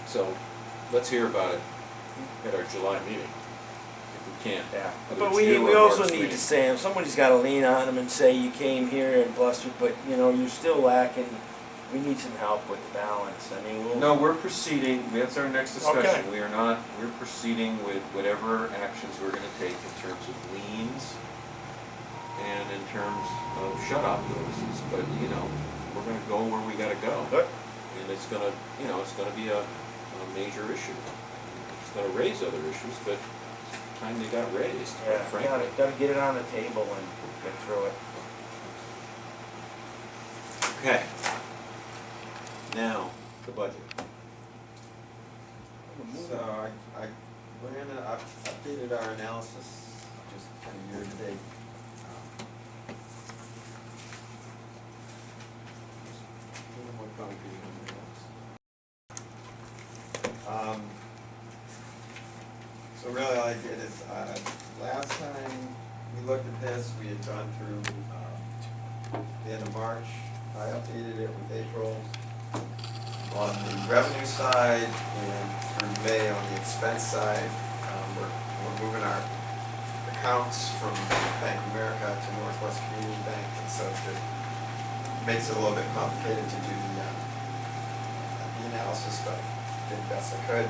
So let's hear about it at our July meeting, if we can. Yeah, Whether but it's we you or also Mark's need meeting. to say, somebody's gotta lean on them and say, you came here and blustered, but, you know, you're still lacking, we need some help with the balance, I mean, we'll. No, we're proceeding, that's our next discussion. Okay. We're proceeding with whatever actions we're gonna take in terms of liens and in terms of shut-off notices, but, you know, we're gonna go where we gotta go. Good. And it's gonna, you know, it's gonna be a major issue. It's gonna raise other issues, but it's time they got raised, quite Yeah, frankly. gotta get it on the table and get through it. Okay. Now, the budget. So I ran it, I've updated our analysis, just kind of year to date. So really all I did is, last time we looked at this, we had gone through the end of March. I updated it with April on the revenue side and through May on the expense side. We're moving our accounts from Bank of America to Northwest Community Bank, and so it makes it a little bit complicated to do the analysis, but I did the best I could.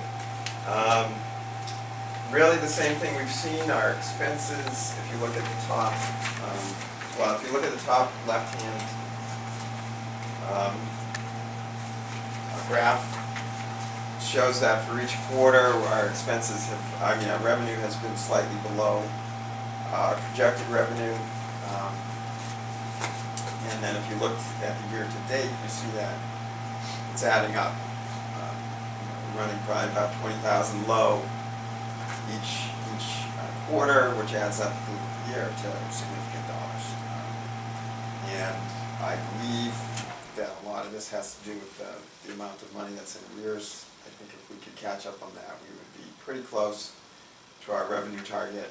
Really the same thing we've seen, our expenses, if you look at the top, if you look at the top left-hand graph, shows that for each quarter, our expenses have, our revenue has been slightly below our projected revenue. And then if you look at the year to date, you see that it's adding up. We're running probably about 20,000 low each quarter, which adds up the year to significant dollars. And I believe that a lot of this has to do with the amount of money that's in arrears. I think if we could catch up on that, we would be pretty close to our revenue target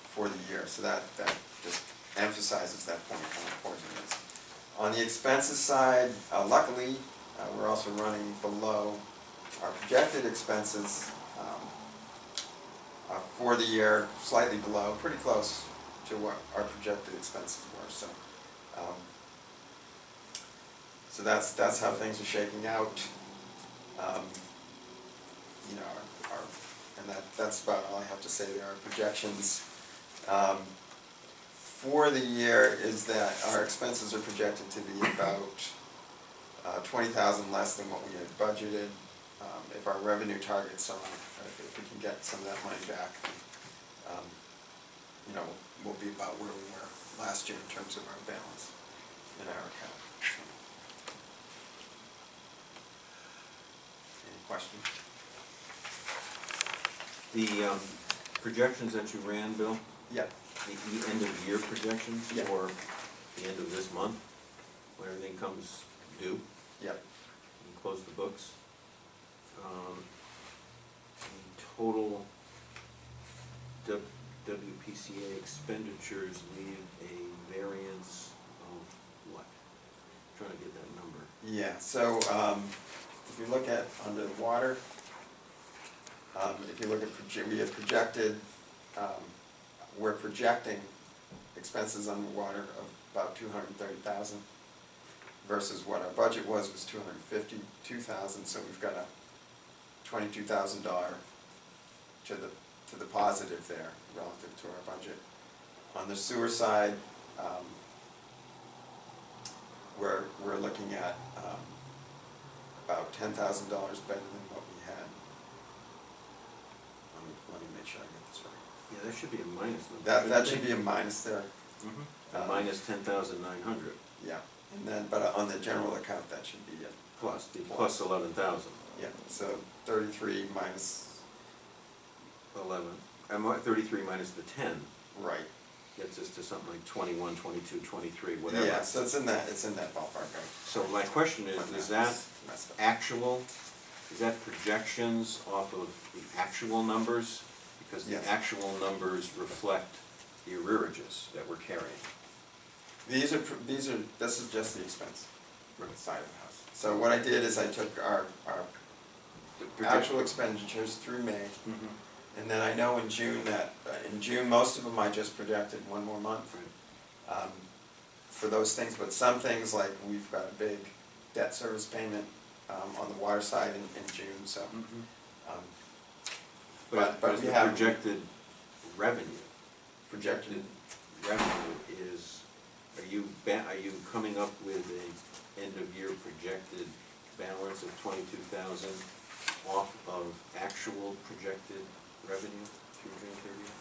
for the year. So that just emphasizes that point, how important it is. On the expenses side, luckily, we're also running below our projected expenses for the year, slightly below, pretty close to what our projected expenses were. So that's how things are shaking out. You know, and that's about all I have to say there. Our projections for the year is that our expenses are projected to be about 20,000 less than what we had budgeted. If our revenue targets are, if we can get some of that money back, you know, we'll be about where we were last year in terms of our balance in our account. Any questions? The projections that you ran, Bill, Yeah. the end of year projections Yeah. for the end of this month, when everything comes due, Yeah. you close the books. The total WPCA expenditures leave a variance of what? Trying to get that number. Yeah, so if you look at under the water, if you look at we had projected, we're projecting expenses underwater of about 230,000 versus what our budget was 252,000. So we've got a $22,000 to the positive there relative to our budget. On the sewer side, we're looking at about $10,000 better than what we had. Let me make sure I get this right. Yeah, that should be a minus number. That should be a minus there. Minus 10,900. Yeah, and then but on the general account that should be a Plus 11,000. Yeah, so 33 minus 11. 33 minus the 10 right. gets us to something like 21, 22, 23, whatever. Yeah, so it's in that ballpark. Right? So my question is that actual, is that projections off of the actual numbers? Because the Yes. actual numbers reflect the arrearages that we're carrying. This is just the expense Right. side of the house. So what I did is I took our The actual expenditures through May, Mhm. and then I know in June that, in June, most of them I just projected one more month for those things, but some things, like we've got a big debt service payment on the water side in June, so. Mhm. um, But but is we the have projected revenue, projected, revenue is, are you coming up with a end-of-year projected balance of 22,000 off of actual projected revenue through June 30th?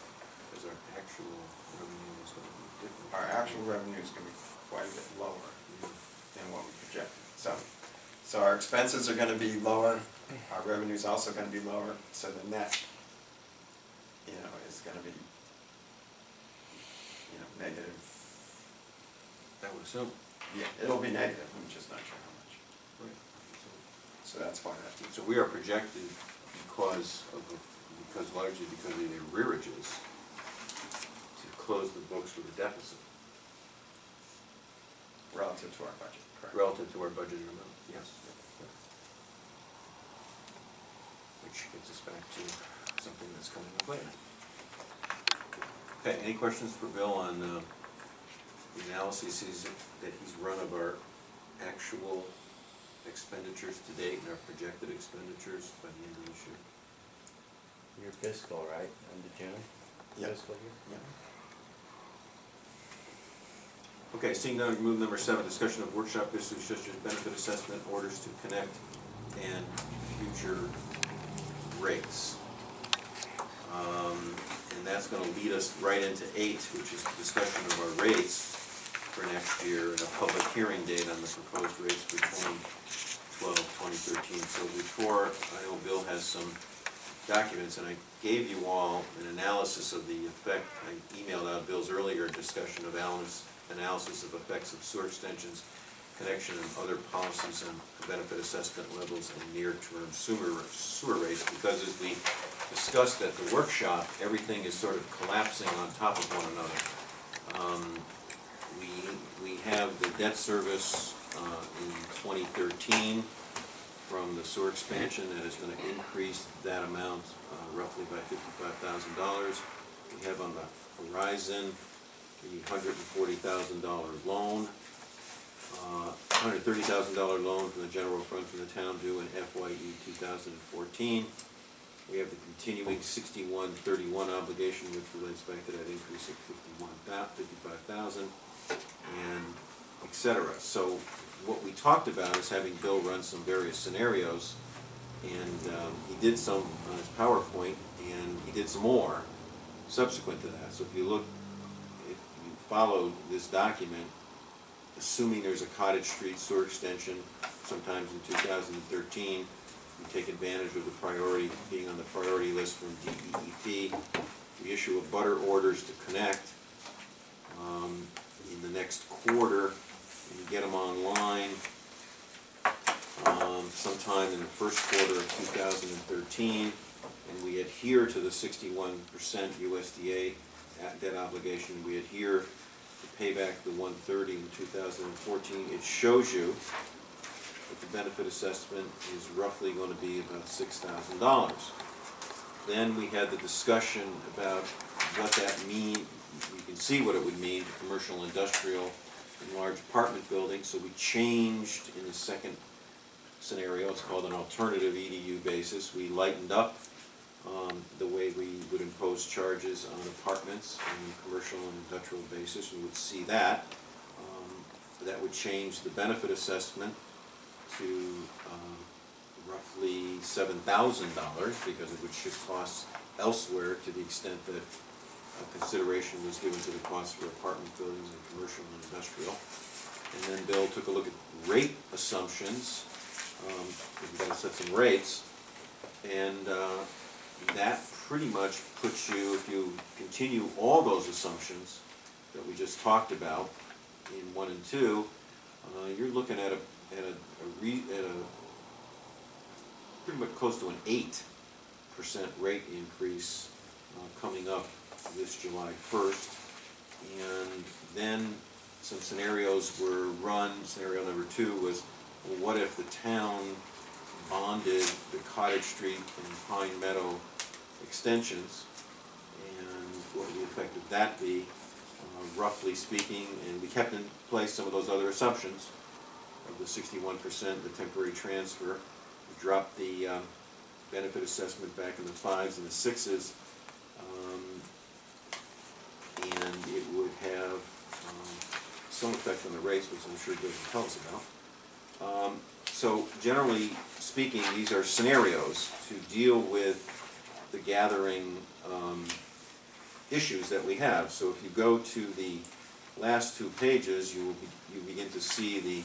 Because our actual revenue is going to be different. our actual revenue is gonna be quite a bit lower than what we projected. So our expenses are gonna be lower, our revenue's also gonna be lower, so the net, is gonna be, negative. I would assume. Yeah, it'll be negative, I'm just not sure how much. Right. So that's why So we are projected largely because of the arrearages to close the books with a deficit relative to our budget, correct? relative to our budgeted amount, yes. Which gets us back to something that's coming up later. Okay, any questions for Bill on the analysis that he's run of our actual expenditures to date and our projected expenditures by the end of this year? Your fiscal, right, end of June? Yep. Fiscal year? Yeah. Okay, seeing none, move number 7, discussion of workshop issues such as benefit assessment, orders to connect, and future rates. And that's gonna lead us right into 8, which is the discussion of our rates for next year and a public hearing date on the proposed rates for 2012-2013. So before, I know Bill has some documents, and I gave you all an analysis of the effect. I emailed out Bill's earlier discussion of Alan's analysis of effects of sewer extensions, connection, and other policies on benefit assessment levels and near-term sewer rates, because as we discussed at the workshop, everything is sort of collapsing on top of one another. We have the debt service in 2013 from the sewer expansion that is going to increase that amount roughly by $55,000. We have on the horizon the $140,000 loan, $130,000 loan from the general fund from the town due in FYE 2014. We have the continuing 6131 obligation, which relates back to that increase of $55,000, and et cetera. So what we talked about is having Bill run some various scenarios, and he did some on his PowerPoint, and he did some more subsequent to that. So if you followed this document, assuming there's a Cottage Street sewer extension sometimes in 2013, we take advantage of the priority, being on the priority list from DEEP. We issue a butter orders to connect in the next quarter, and we get them online sometime in the first quarter of 2013, and we adhere to the 61% USDA debt obligation. We adhere to pay back the 130 in 2014. It shows you that the benefit assessment is roughly going to be about $6,000. Then we had the discussion about what that means. You can see what it would mean to commercial, industrial, and large apartment buildings. So we changed in the second scenario. It's called an alternative EDU basis. We lightened up the way we would impose charges on apartments on a commercial and industrial basis. We would see that. That would change the benefit assessment to roughly $7,000, because it would shift costs elsewhere to the extent that consideration was given to the cost for apartment buildings and commercial and industrial. And then Bill took a look at rate assumptions, because we've got to set some rates, and that pretty much puts you, if you continue all those assumptions that we just talked about in 1 and 2, you're looking at a pretty much close to an 8% rate increase coming up this July 1st. And then some scenarios were run. Scenario number 2 was well, what if the town bonded the Cottage Street and Pine Meadow extensions, and what would the effect of that be, roughly speaking, and we kept in place some of those other assumptions of the 61%, the temporary transfer, we dropped the benefit assessment back in the 5s and the 6s, and it would have some effect on the rates, which I'm sure it doesn't tell us about. So generally speaking, these are scenarios to deal with the gathering issues that we have. So if you go to the last 2 pages, you begin to see the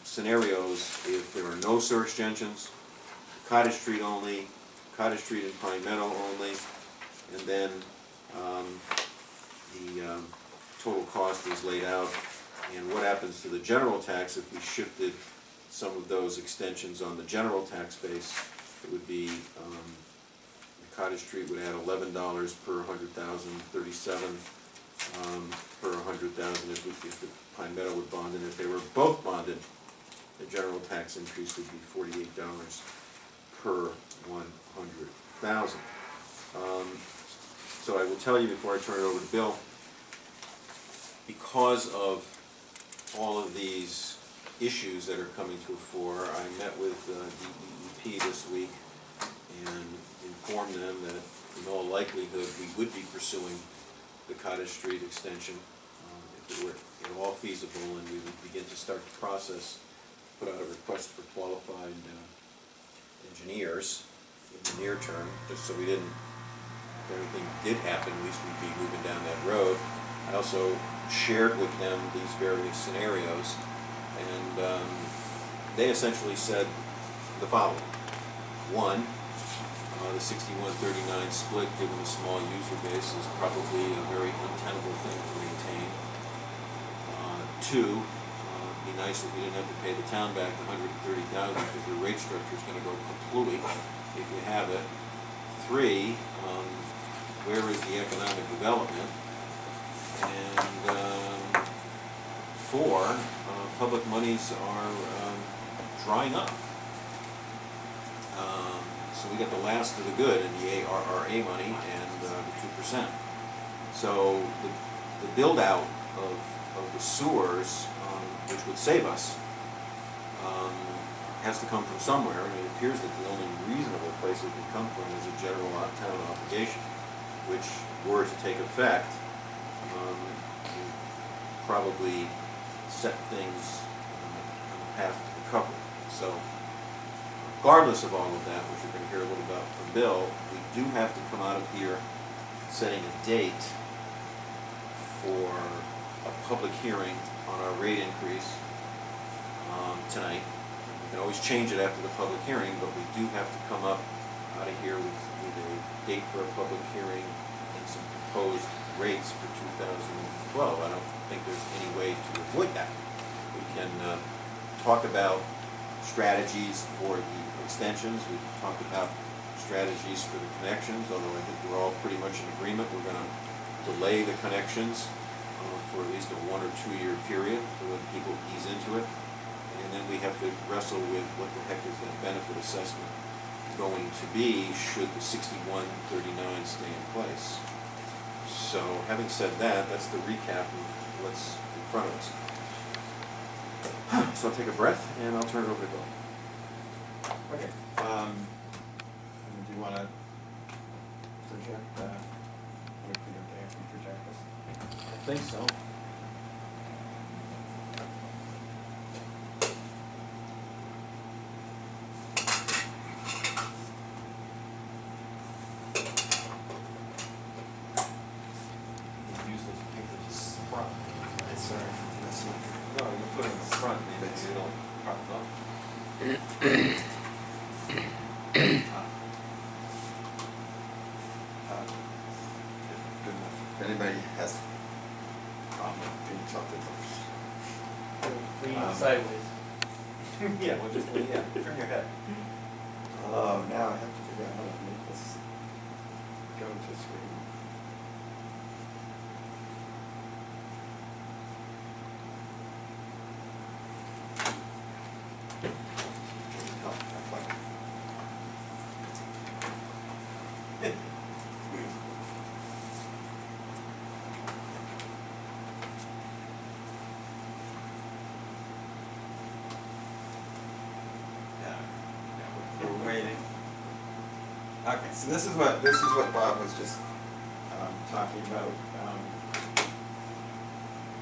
scenarios if there are no search engines, Cottage Street only, Cottage Street and Pine Meadow only, and then the total cost is laid out, and what happens to the general tax if we shifted some of those extensions on the general tax base. It would be, Cottage Street would add $11 per 100,000, 37 per 100,000 if the Pine Meadow would bond, and if they were both bonded, the general tax increase would be $48 per 100,000. So I will tell you before I turn it over to Bill, because of all of these issues that are coming to the fore, I met with DEP this week and informed them that in all likelihood we would be pursuing the Cottage Street extension if it were at all feasible, and we would begin to start the process, put out a request for qualified engineers in the near term, just so we didn't, if everything did happen, at least we'd be moving down that road. I also shared with them these various scenarios, and they essentially said the following. One, the 61-39 split, given the small user base, is probably a very untenable thing to maintain. Two, it'd be nice if we didn't have to pay the town back the $130,000 because the rate structure is going to go completely if you have it. Three, where is the economic development? And four, public monies are drying up. So we got the last of the good in the ARRA money and the 2%. So the build out of the sewers, which would save us, has to come from somewhere, and it appears that the only reasonable place it can come from is a general town obligation, which, were to take effect, would probably set things on the path to recovery. So regardless of all of that, which you're going to hear a little about from Bill, we do have to come out of here setting a date for a public hearing on our rate increase tonight. We can always change it after the public hearing, but we do have to come up out of here with a date for a public hearing and some proposed rates for 2012. I don't think there's any way to avoid that. We can talk about strategies for the extensions. We've talked about strategies for the connections, although I think we're all pretty much in agreement. We're going to delay the connections for at least a 1 or 2 year period to let people ease into it. And then we have to wrestle with what the heck is that benefit assessment going to be should the 61-39 stay in place. So having said that, that's the recap of what's in front of us. So I'll take a breath and I'll turn it over to Bill. Okay. Do you want to project that? Would be okay if we project this? I think so. Use those pictures front. Sorry, that's not. No, you put it in the front, maybe you don't prop it up. Good enough. If anybody has a problem, can you talk to them? Lean sideways. Yeah, well, just, yeah, turn your head. Oh, now I have to figure out how to make this go to screen. Okay, so this is what Bob was just talking about.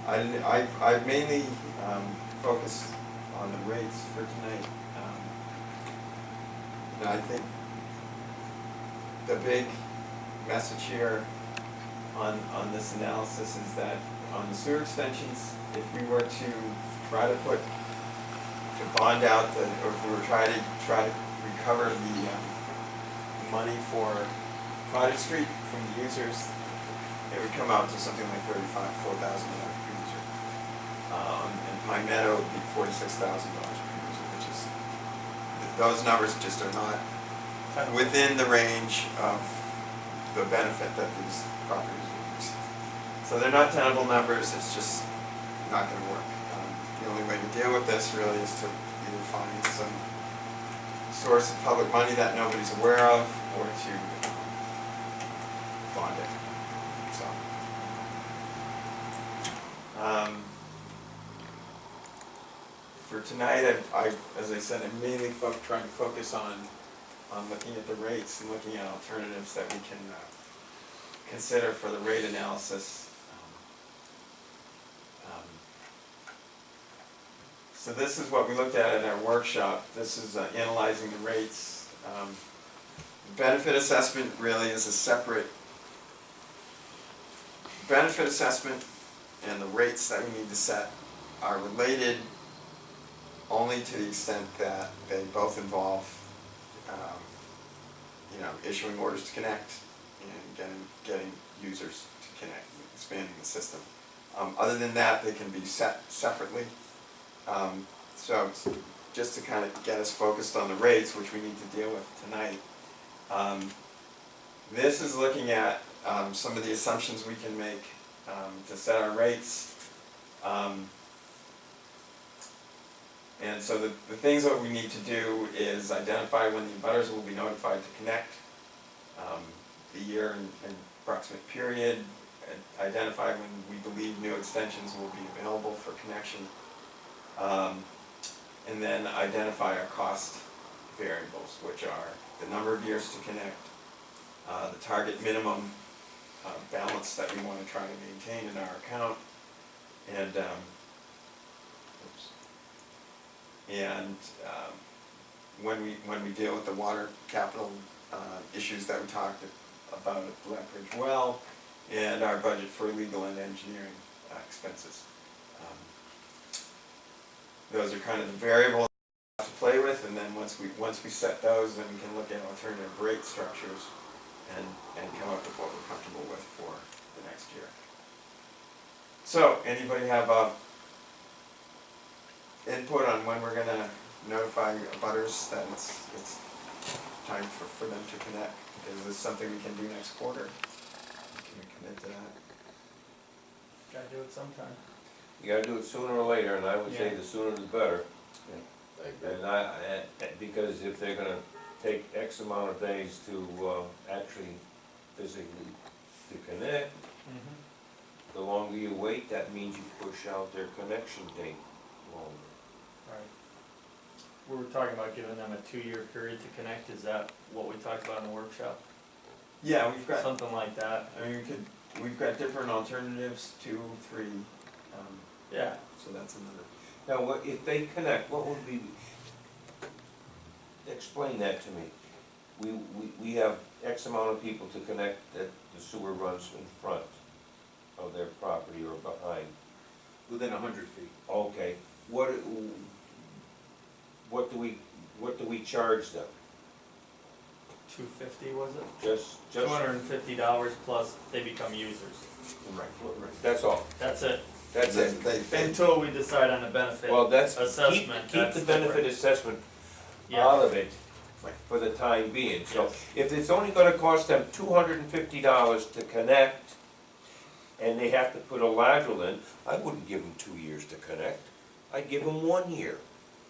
I mainly focused on the rates for tonight. And I think the big message here on this analysis is that on the sewer extensions, if we were to try to bond out or if we were try to recover the money for Cottage Street from the users, it would come out to something like $4,000 per user. And Pine Meadow would be $46,000 per user, which is, those numbers just are not within the range of the benefit that these properties would receive. So they're not tenable numbers, it's just not going to work. The only way to deal with this really is to either find some source of public money that nobody's aware of, or to bond it. So, for tonight, as I said, I'm mainly trying to focus on looking at the rates and looking at alternatives that we can consider for the rate analysis. So this is what we looked at our workshop. This is analyzing the rates. Benefit assessment really is a separate benefit assessment, and the rates that we need to set are related only to the extent that they both involve issuing orders to connect and getting users to connect, expanding the system. Other than that, they can be set separately. So just to kind of get us focused on the rates, which we need to deal with tonight, this is looking at some of the assumptions we can make to set our rates. And so the things that we need to do is identify when the abutters will be notified to connect, the year and approximate period, and identify when we believe new extensions will be available for connection, and then identify our cost variables, which are the number of years to connect, the target minimum balance that we want to try to maintain in our account, and when we deal with the water capital issues that we talked about at the Lethbridge Well, and our budget for legal and engineering expenses. Those are kind of the variables we have to play with, and then once we set those, then we can look at alternative rate structures and come up with what we're comfortable with for the next year. So, anybody have input on when we're going to notify abutters that it's time for them to connect? Is this something we can do next quarter? Can we commit to that? Gotta do it sometime. You gotta do it sooner or later, and I would say Yeah. the sooner the better. I agree. And because if they're gonna take X amount of days to actually physically to connect, the longer you wait, that means you push out their connection date longer. Right. We were talking about giving them a 2-year period to connect, is that what we talked about in the workshop? Yeah, we've got. Something like that? I mean, we've got different alternatives, 2, 3. Yeah. So that's another. Now, if they connect, what would be, explain that to me. We have X amount of people to connect that the sewer runs in front of their property or behind. Within 100 feet. Okay, what do we charge them? $250 was it? Just $250 plus they become users. Right, that's all. That's it. That's it. Until we decide on the benefit Well, that's, assessment. keep the benefit assessment Yeah. out of it for the time being. So if it's only gonna cost them $250 to connect, and they have to put a lateral in, I wouldn't give them 2 years to connect. I'd give them 1 year.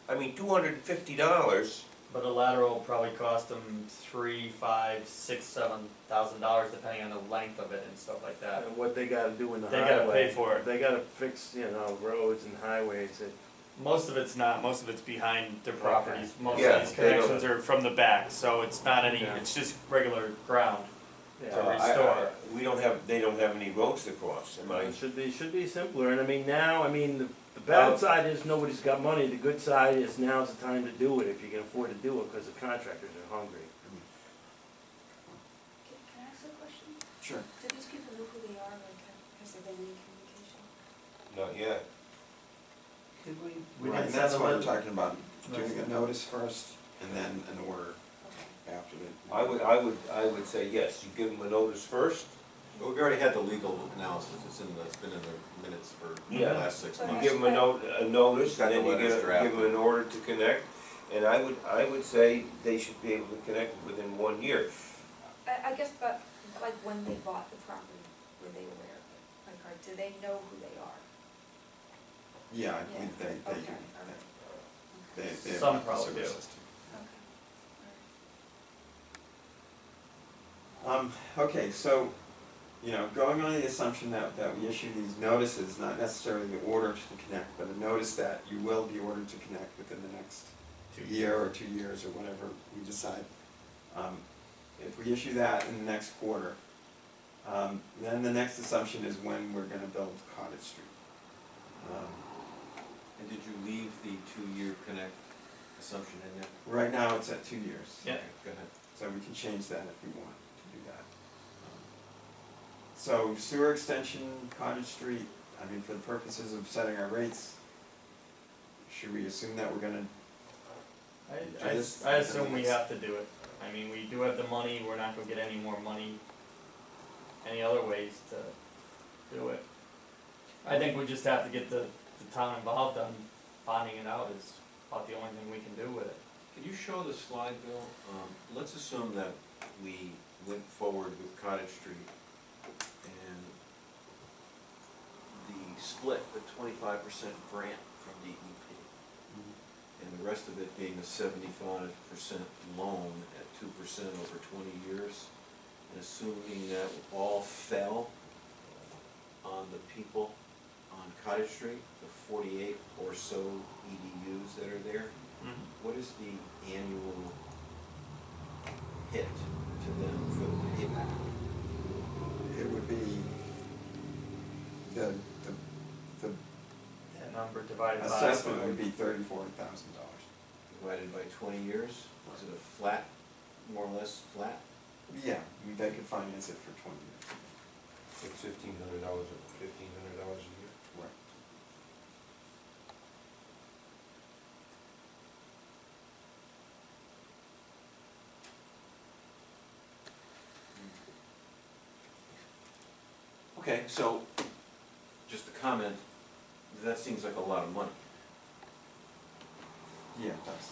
I mean, $250, But a lateral will probably cost them $3,000, $5,000, $6,000, $7,000 depending on the length of it and stuff like that. And what they gotta do in the They highway. gotta pay for it. They gotta fix, roads and highways that Most of it's not, most of it's behind their properties, most Yeah, of these they don't- connections are from the back, so it's not any, Yeah. it's just regular ground to Yeah. restore. They don't have any roads to cross, am I? It should be simpler, and I mean, now, I mean, the bad side is nobody's got money, the good side is now's the time to do it, if you can afford to do it, because the contractors are hungry. Can I ask a question? Sure. Do these people know who they are, like, has there been any communication? Not yet. Did we? Right, and that's why we're talking about doing a notice first and then an order Okay. after the. I would say yes, you give them a notice first, But we've already had the legal analysis, it's been in the minutes for the Yeah. last 6 You you months. give them a notice, Got and the then you letters give drafted. them an order to connect, and I would say they should be able to connect within 1 year. I guess, but, like, when they bought the property, were they aware of it? Like, do they know who they are? Yeah, I believe they Okay, do. all right. They have Some a probably sewer do. system. Okay, all right. Okay, so, you know, going on the assumption that we issue these notices, not necessarily the order to connect, but a notice that you will be ordered to connect within the next year or 2 years or whatever we decide. If we issue that in the next quarter, then the next assumption is when we're gonna build Cottage Street. And did you leave the 2-year connect assumption in there? Right now, it's at 2 years. Yeah. Okay, go ahead. So we can change that if we want to do that. So sewer extension, Cottage Street, I mean, for the purposes of setting our rates, should we assume that we're gonna, I assume we have to do it. I mean, we do have the money, we're not gonna get any more money, any other ways to do it. I think we just have to get the town involved on bonding it out is about the only thing we can do with it. Can you show the slide, Bill? Let's assume that we went forward with Cottage Street and the split, the 25% grant from DEP, and the rest of it being a 75% loan at 2% over 20 years, and assuming that all fell on the people on Cottage Street, the 48 or so EDUs that are there. What is the annual hit to them for the payback? it would be the That number divided by. assessment would be $34,000. Divided by 20 years? Is it a flat, more or less flat? Yeah, they could finance it for 20 years. It's $1,500 a year. Right. Okay, so, just a comment, that seems like a lot of money. Yeah, it does.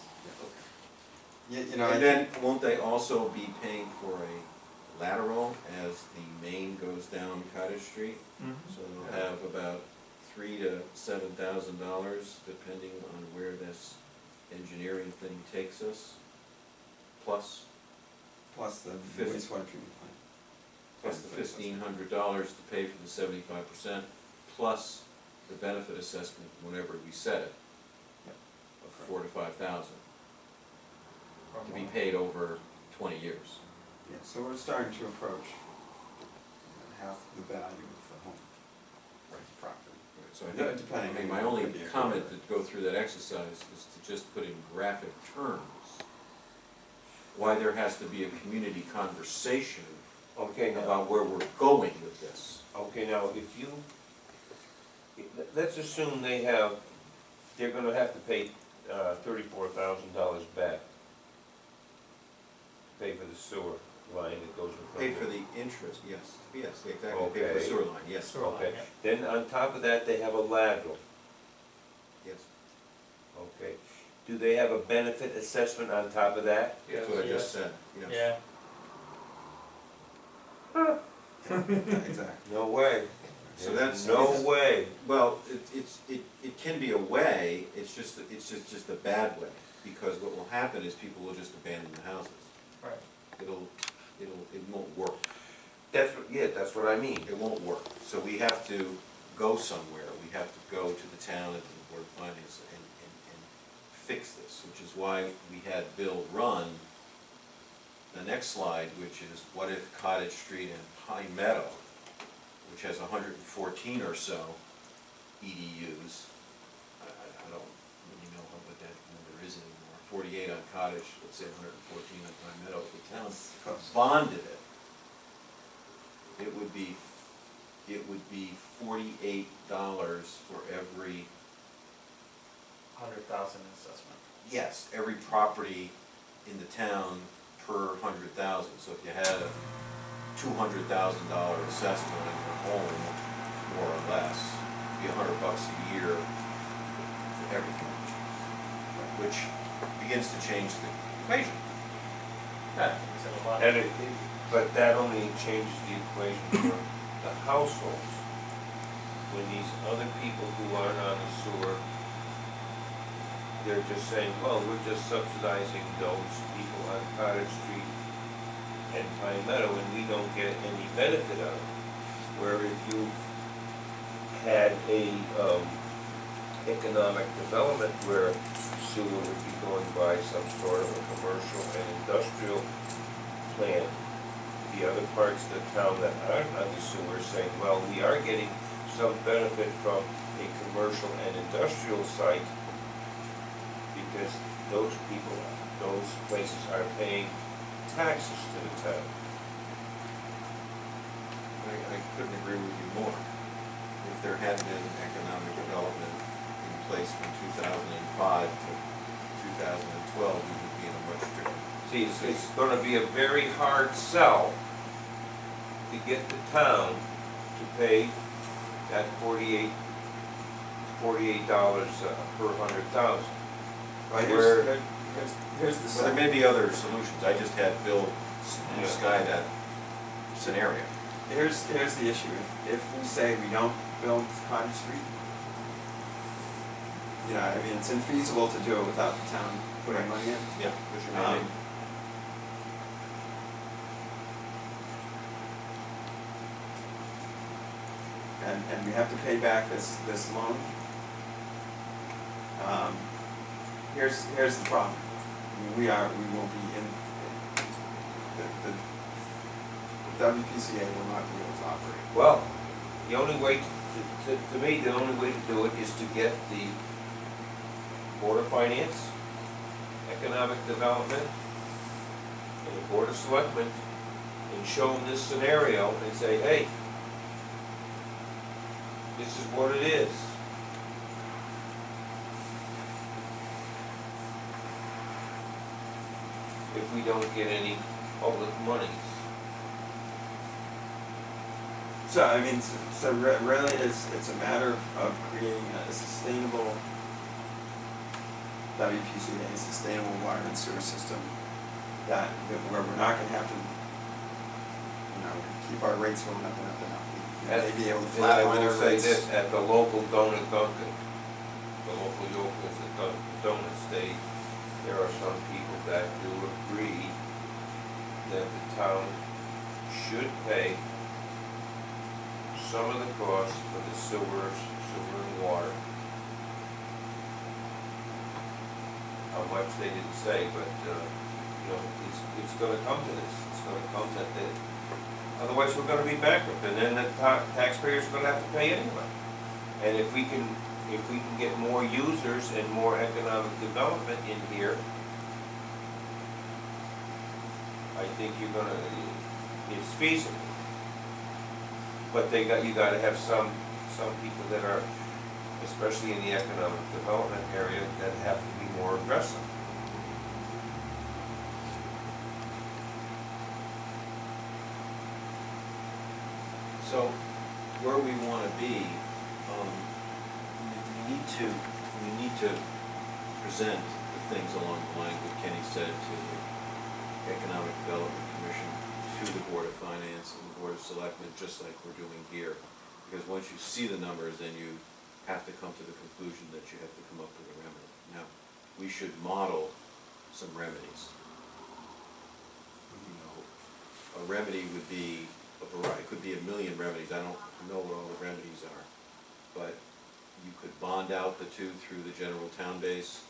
Yeah. You know, I And then, think, won't they also be paying for a lateral as the main goes down Cottage Street? So they'll have about $3,000 to $7,000, depending on where this engineering thing takes us, plus plus the Fifty. wastewater treatment plant. plus the $1,500 to pay for the 75%, plus the benefit assessment whenever we set it, Yep. of $4,000 to $5,000, to be paid over 20 years. Yeah, so we're starting to approach half the value of the home, property. So I Yeah, think, depending I mean, on my what only could be a comment quarter. to go through that exercise is to just put in graphic terms why there has to be a community conversation Okay, now, about where we're going with this. okay, now, let's assume they're gonna have to pay, $34,000 back. Pay for the sewer line that goes with. Pay for the interest, yes, exactly, pay for the Okay. sewer line, yes, Sewer line. Okay, then on top of that, they have a lateral, yes. okay. Do they have a benefit assessment on top of that? That's what I just said, yes. Yeah, Yeah, exactly. No way. So that's. No it's- way. Well, it can be a way, it's just a bad way, because what will happen is people will just abandon the houses. right. It won't work, That's what I mean. it won't work. So we have to go somewhere, we have to go to the town and to the Board of Finance fix this, which is why we had Bill run the next slide, which is what if Cottage Street and Pine Meadow, which has 114 or so EDUs, I don't really know what that number is anymore, 48 on Cottage, let's say 114 on Pine Meadow, if the town bonded it, it would be $48 for every, 100,000 assessment. yes, every property in the town per 100,000. So if you had a $200,000 assessment on your home, more or less, it'd be $100 a year for everything, which begins to change the equation. Yeah, it's a lot. But that only changes the equation for the households. When these other people who aren't on the sewer, they're just saying, well, we're just subsidizing those people on Cottage Street and Pine Meadow, and we don't get any benefit out of it. Where if you had a economic development where sewer would be going by some sort of a commercial and industrial plant, the other parts of the town that aren't on the sewer are saying, well, we are getting some benefit from a commercial and industrial site because those people, those places are paying taxes to the town. I couldn't agree with you more. If there had been economic development in place from 2005 to 2012, we would be in a much different. See, it's gonna be a very hard sell to get the town to pay that $48 per 100,000. Well, Where- here's the Well, there may be other solutions. I just had Bill blue sky that scenario. Here's the issue. If we say we don't build Cottage Street, you know, I mean, it's infeasible to do it without the town putting money in. Yeah, which may be. And we have to pay back this loan. Here's the problem. I mean, we will be in, the WPCA will not be able to operate. Well, the only way, to me, the only way to do it is to get the Board of Finance, Economic Development, and the Board of Selectmen, and show them this scenario and say, hey, this is what it is. If we don't get any public monies. So, I mean, really, it's a matter of creating a sustainable WPCA, a sustainable water and sewer system that where we're not gonna have to, you know, keep our rates going up and up and up. We may be able to And I flatline will our say rates. this, at the local donut Dunkin', the local yokels at Dunkin' Donuts, there are some people that do agree that the town should pay some of the costs for the sewer and water. How much they didn't say, but, you know, it's gonna come to this, it's gonna come to this. Otherwise, we're gonna be bankrupt, and then the taxpayers are gonna have to pay anyway. And if we can get more users and more economic development in here, I think it's feasible. But you gotta have some people that are, especially in the economic development area, that have to be more aggressive. So, where we wanna be, we need to present the things along the line that Kenny said to the Economic Development Commission, to the Board of Finance and the Board of Selectmen, just like we're doing here. Because once you see the numbers, then you have to come to the conclusion that you have to come up with a remedy. Now, we should model some remedies. You know, a remedy would be a variety, it could be a million remedies, I don't know what all the remedies are. But you could bond out the two through the general town base,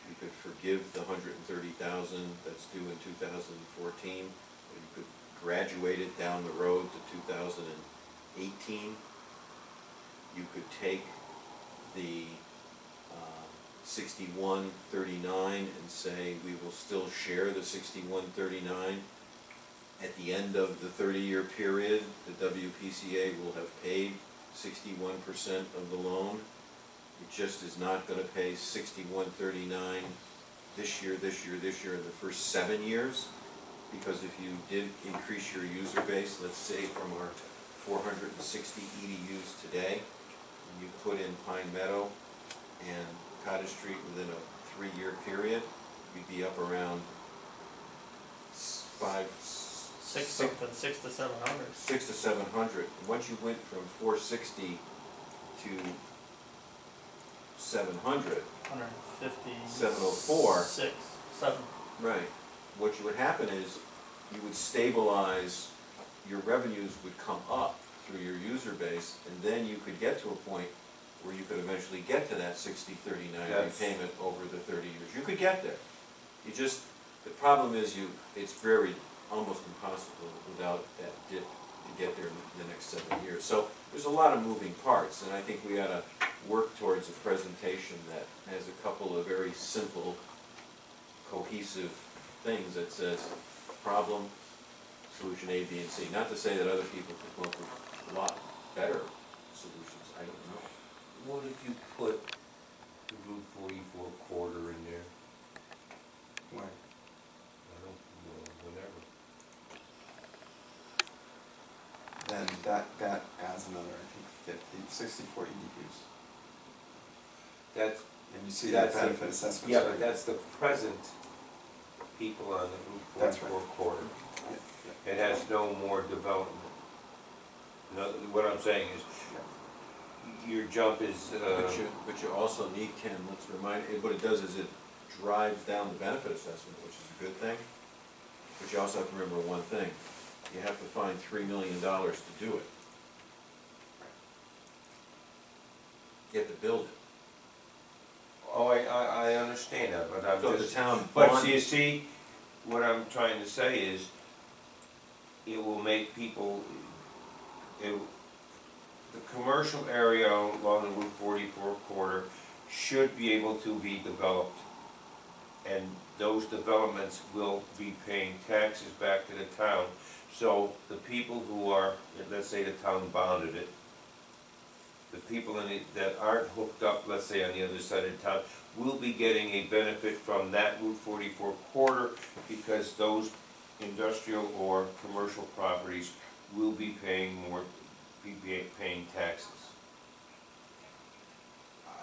You could forgive the $130,000 that's due in 2014, or you could graduate it down the road to 2018. You could take the 6139 and say we will still share the 6139. At the end of the 30-year period, the WPCA will have paid 61% of the loan. It just is not gonna pay 6139 this year, this year, this year, in the first 7 years. Because if you did increase your user base, let's say from our 460 EDUs today, and you put in Pine Meadow and Cottage Street within a 3-year period, you'd be up around 6 to 700. 600 to 700. Once you went from 460 to 700, 150. 704. 6, 7. right, what would happen is you would stabilize, your revenues would come up through your user base, and then you could get to a point where you could eventually get to that 60-39 Yes. repayment over the 30 years. You could get there. You just, the problem is it's very, almost impossible without that dip to get there in the next 7 years. So there's a lot of moving parts, and I think we ought to work towards a presentation that has a couple of very simple, cohesive things that says problem, solution A, B, and C. Not to say that other people could come up with a lot better solutions, I don't know. What if you put the Route 44 corridor in there? Why? I don't know, whatever. Then that adds another, I think, 64 EDUs. That's, And you see that That's the- benefit assessment. yeah, but that's the present people on the That's Route 44 right. corridor. Yeah, It has no more development. No, what I'm saying is, your jump is, But you also need, Ken, let's remind, what it does is it drives down the benefit assessment, which is a good thing. But you also have to remember one thing, you have to find $3 million to do it. You have to build it. oh, I understand that, but I'm So the just, town but bond, you see, what I'm trying to say is, it will make people, the commercial area along the Route 44 corridor should be able to be developed. And those developments will be paying taxes back to the town. So the people who are, let's say the town bonded it, the people in it that aren't hooked up, let's say on the other side of town, will be getting a benefit from that Route 44 corridor, because those industrial or commercial properties will be paying more, paying taxes. I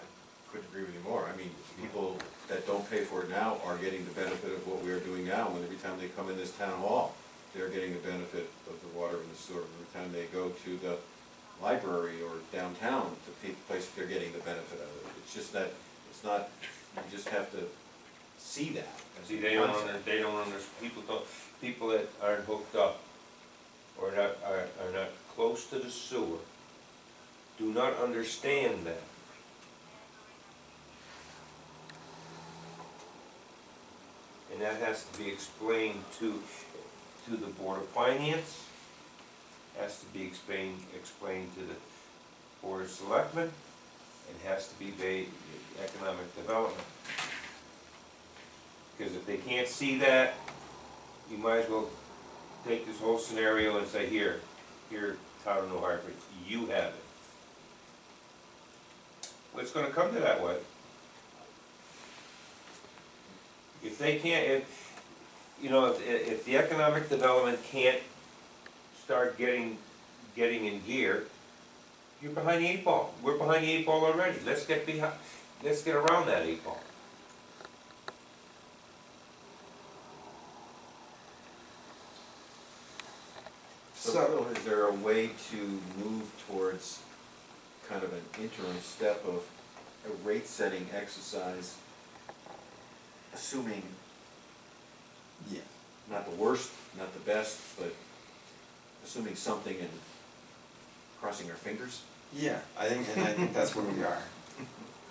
couldn't agree with you more. I mean, people that don't pay for it now are getting the benefit of what we are doing now, and every time they come in this town hall, they're getting the benefit of the water and the sewer. Every time they go to the library or downtown to place, they're getting the benefit of it. It's just that, it's not, you just have to see that. as See, a they don't concept. people that aren't hooked up or are not close to the sewer do not understand that. And that has to be explained to the Board of Finance, has to be explained to the Board of Selectmen, and has to be economic development. Because if they can't see that, you might as well take this whole scenario and say, here, town of New Hartford, you have it. Well, it's gonna come to that way. If they can't, if the economic development can't start getting in gear, you're behind the 8 ball. We're behind the 8 ball already. Let's get around that 8 ball. So Bill, is there a way to move towards kind of an interim step of a rate-setting exercise, assuming Yeah. not the worst, not the best, but assuming something and crossing our fingers? Yeah, I think that's where we are.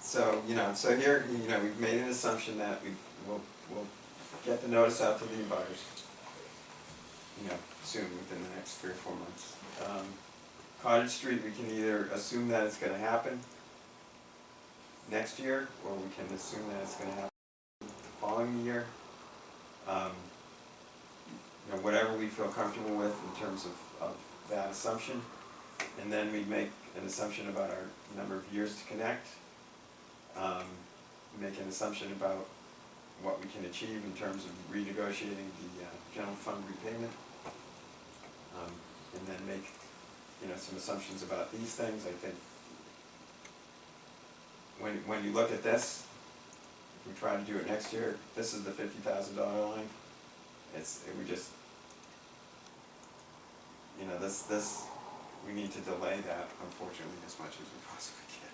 So, so here, we've made an assumption that we'll get the notice out to the abutters, soon, within the next 3 or 4 months. Cottage Street, we can either assume that it's gonna happen next year, or we can assume that it's gonna happen the following year. Whatever we feel comfortable with in terms of that assumption. And then we make an assumption about our number of years to connect. Make an assumption about what we can achieve in terms of renegotiating the general fund repayment. And then make, some assumptions about these things. I think when you look at this, if we try to do it next year, this is the $50,000 line. We just, this, we need to delay that, unfortunately, as much as we possibly can.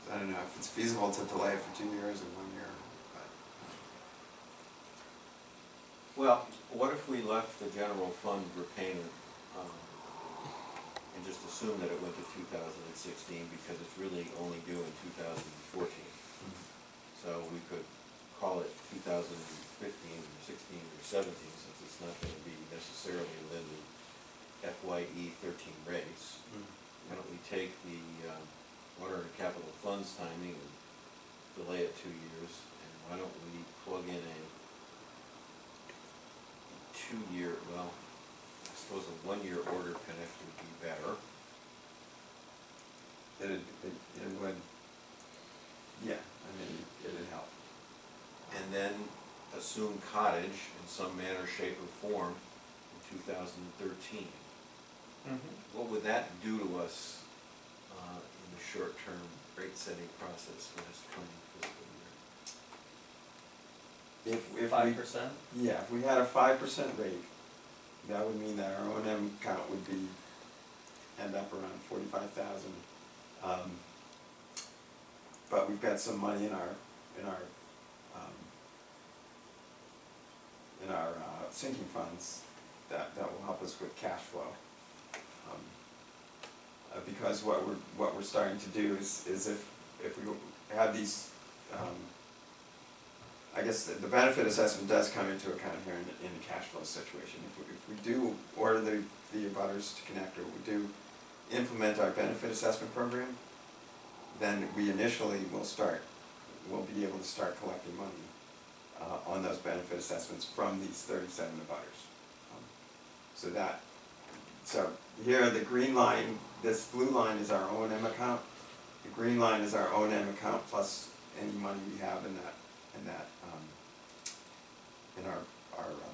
So I don't know if it's feasible to delay it for 2 years or 1 year, but. Well, what if we left the general fund repayment, and just assume that it went to 2016 because it's really only due in 2014? So we could call it 2015 or 16 or 17, since it's not going to be necessarily within the FYE 13 rates. Why don't we take the water and capital funds timing and delay it 2 years, and why don't we plug in a 2-year, well, I suppose a 1-year order connect would be better. It would, yeah, it'd help. And then assume cottage in some manner, shape, or form in 2013. What would that do to us in the short-term rate-setting process for this coming fiscal year? If we, 5%? yeah, if we had a 5% rate, that would mean that our O&M count would end up around 45,000. But we've got some money in our sinking funds that will help us with cash flow. Because what we're starting to do is if we have these, I guess the benefit assessment does come into account here in the cash flow situation. If we do order the abutters to connect, or we do implement our benefit assessment program, then we initially will be able to start collecting money on those benefit assessments from these 37 abutters. So here the green line, this blue line is our O&M account. The green line is our O&M account plus any money we have in our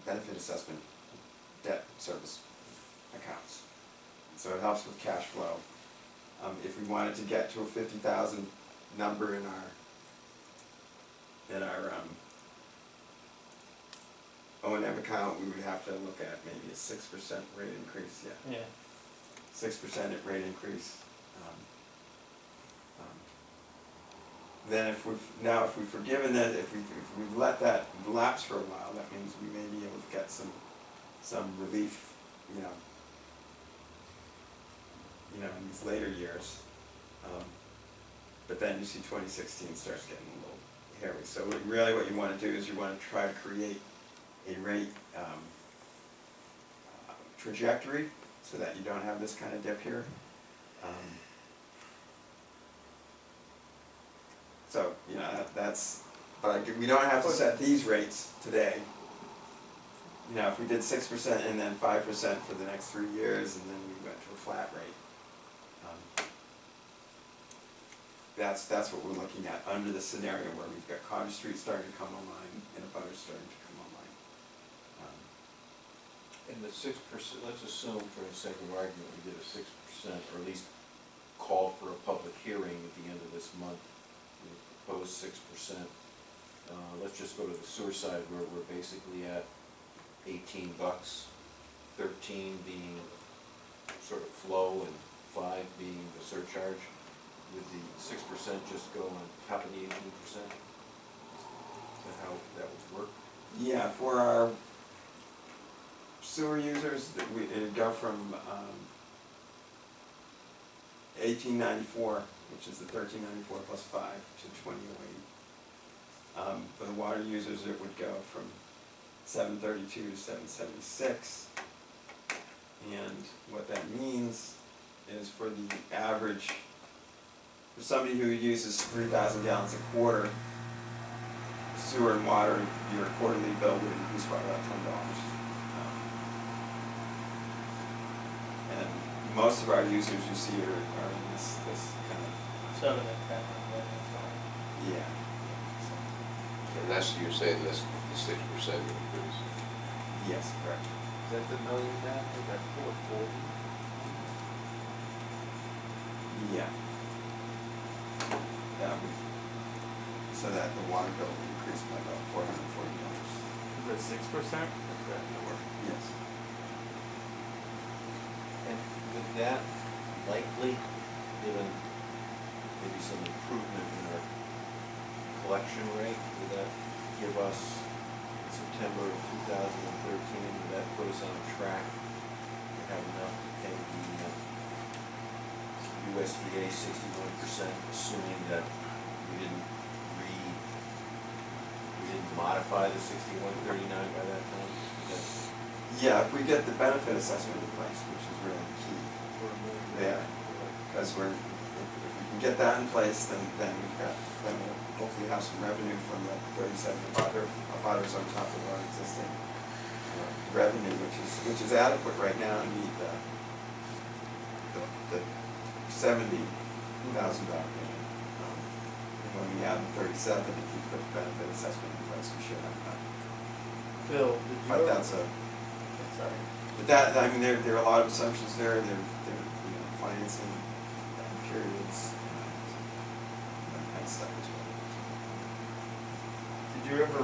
benefit assessment debt service accounts. So it helps with cash flow. If we wanted to get to a 50,000 number in our O&M account, we would have to look at maybe a 6% rate increase. Yeah. 6% rate increase. Then if we've forgiven that, if we've let that lapse for a while, that means we may be able to get some relief, in these later years. But then you see 2016 starts getting a little hairy. So what you want to do is you want to try to create a rate trajectory so that you don't have this kind of dip here. So, we don't have to set these rates today. If we did 6% and then 5% for the next 3 years, and then we went to a flat rate. That's what we're looking at under the scenario where we've got Cottage Street starting to come online and abutters starting to come online. And the 6%, let's assume for the sake of argument, we did a 6%, or at least call for a public hearing at the end of this month. We propose 6%. Let's just go to the sewer side where we're basically at $18, 13 being sort of flow and 5 being the surcharge. Would the 6% just go on top of the 18%? Is that how that would work? Yeah, for our sewer users, it'd go from $18.94 which is the 1394 plus 5 to 2008. For the water users, it would go from 732 to 776. And what that means is for the average, for somebody who uses 3,000 gallons a quarter, sewer and water, your quarterly bill would increase by about $10. And most of our users you see are in this kind of, 7 and 10. yeah. And that's, you're saying that's the 6% increase? Yes, correct. Is that the million down, or that 440? Yeah. That would, so that the water bill would increase by about $440. Is that 6%? That's that number. Yes. And with that, likely, given maybe some improvement in our collection rate, would that give us, in September of 2013, would that put us on track to have enough to pay the USDA 61%, assuming that we didn't modify the 6139 by that time? That's Yeah, if we get the benefit assessment in place, which is really key there, because if we can get that in place, then we'll hopefully have some revenue from the 37 abutters on top of our existing revenue, which is adequate right now to meet the $70,000 payment. And when we have the 37, if we put the benefit assessment in place, we should have enough. Bill, did you? But that's Sorry. but that, I mean, there are a lot of assumptions there, financing periods, and that kind of stuff as well. Did you ever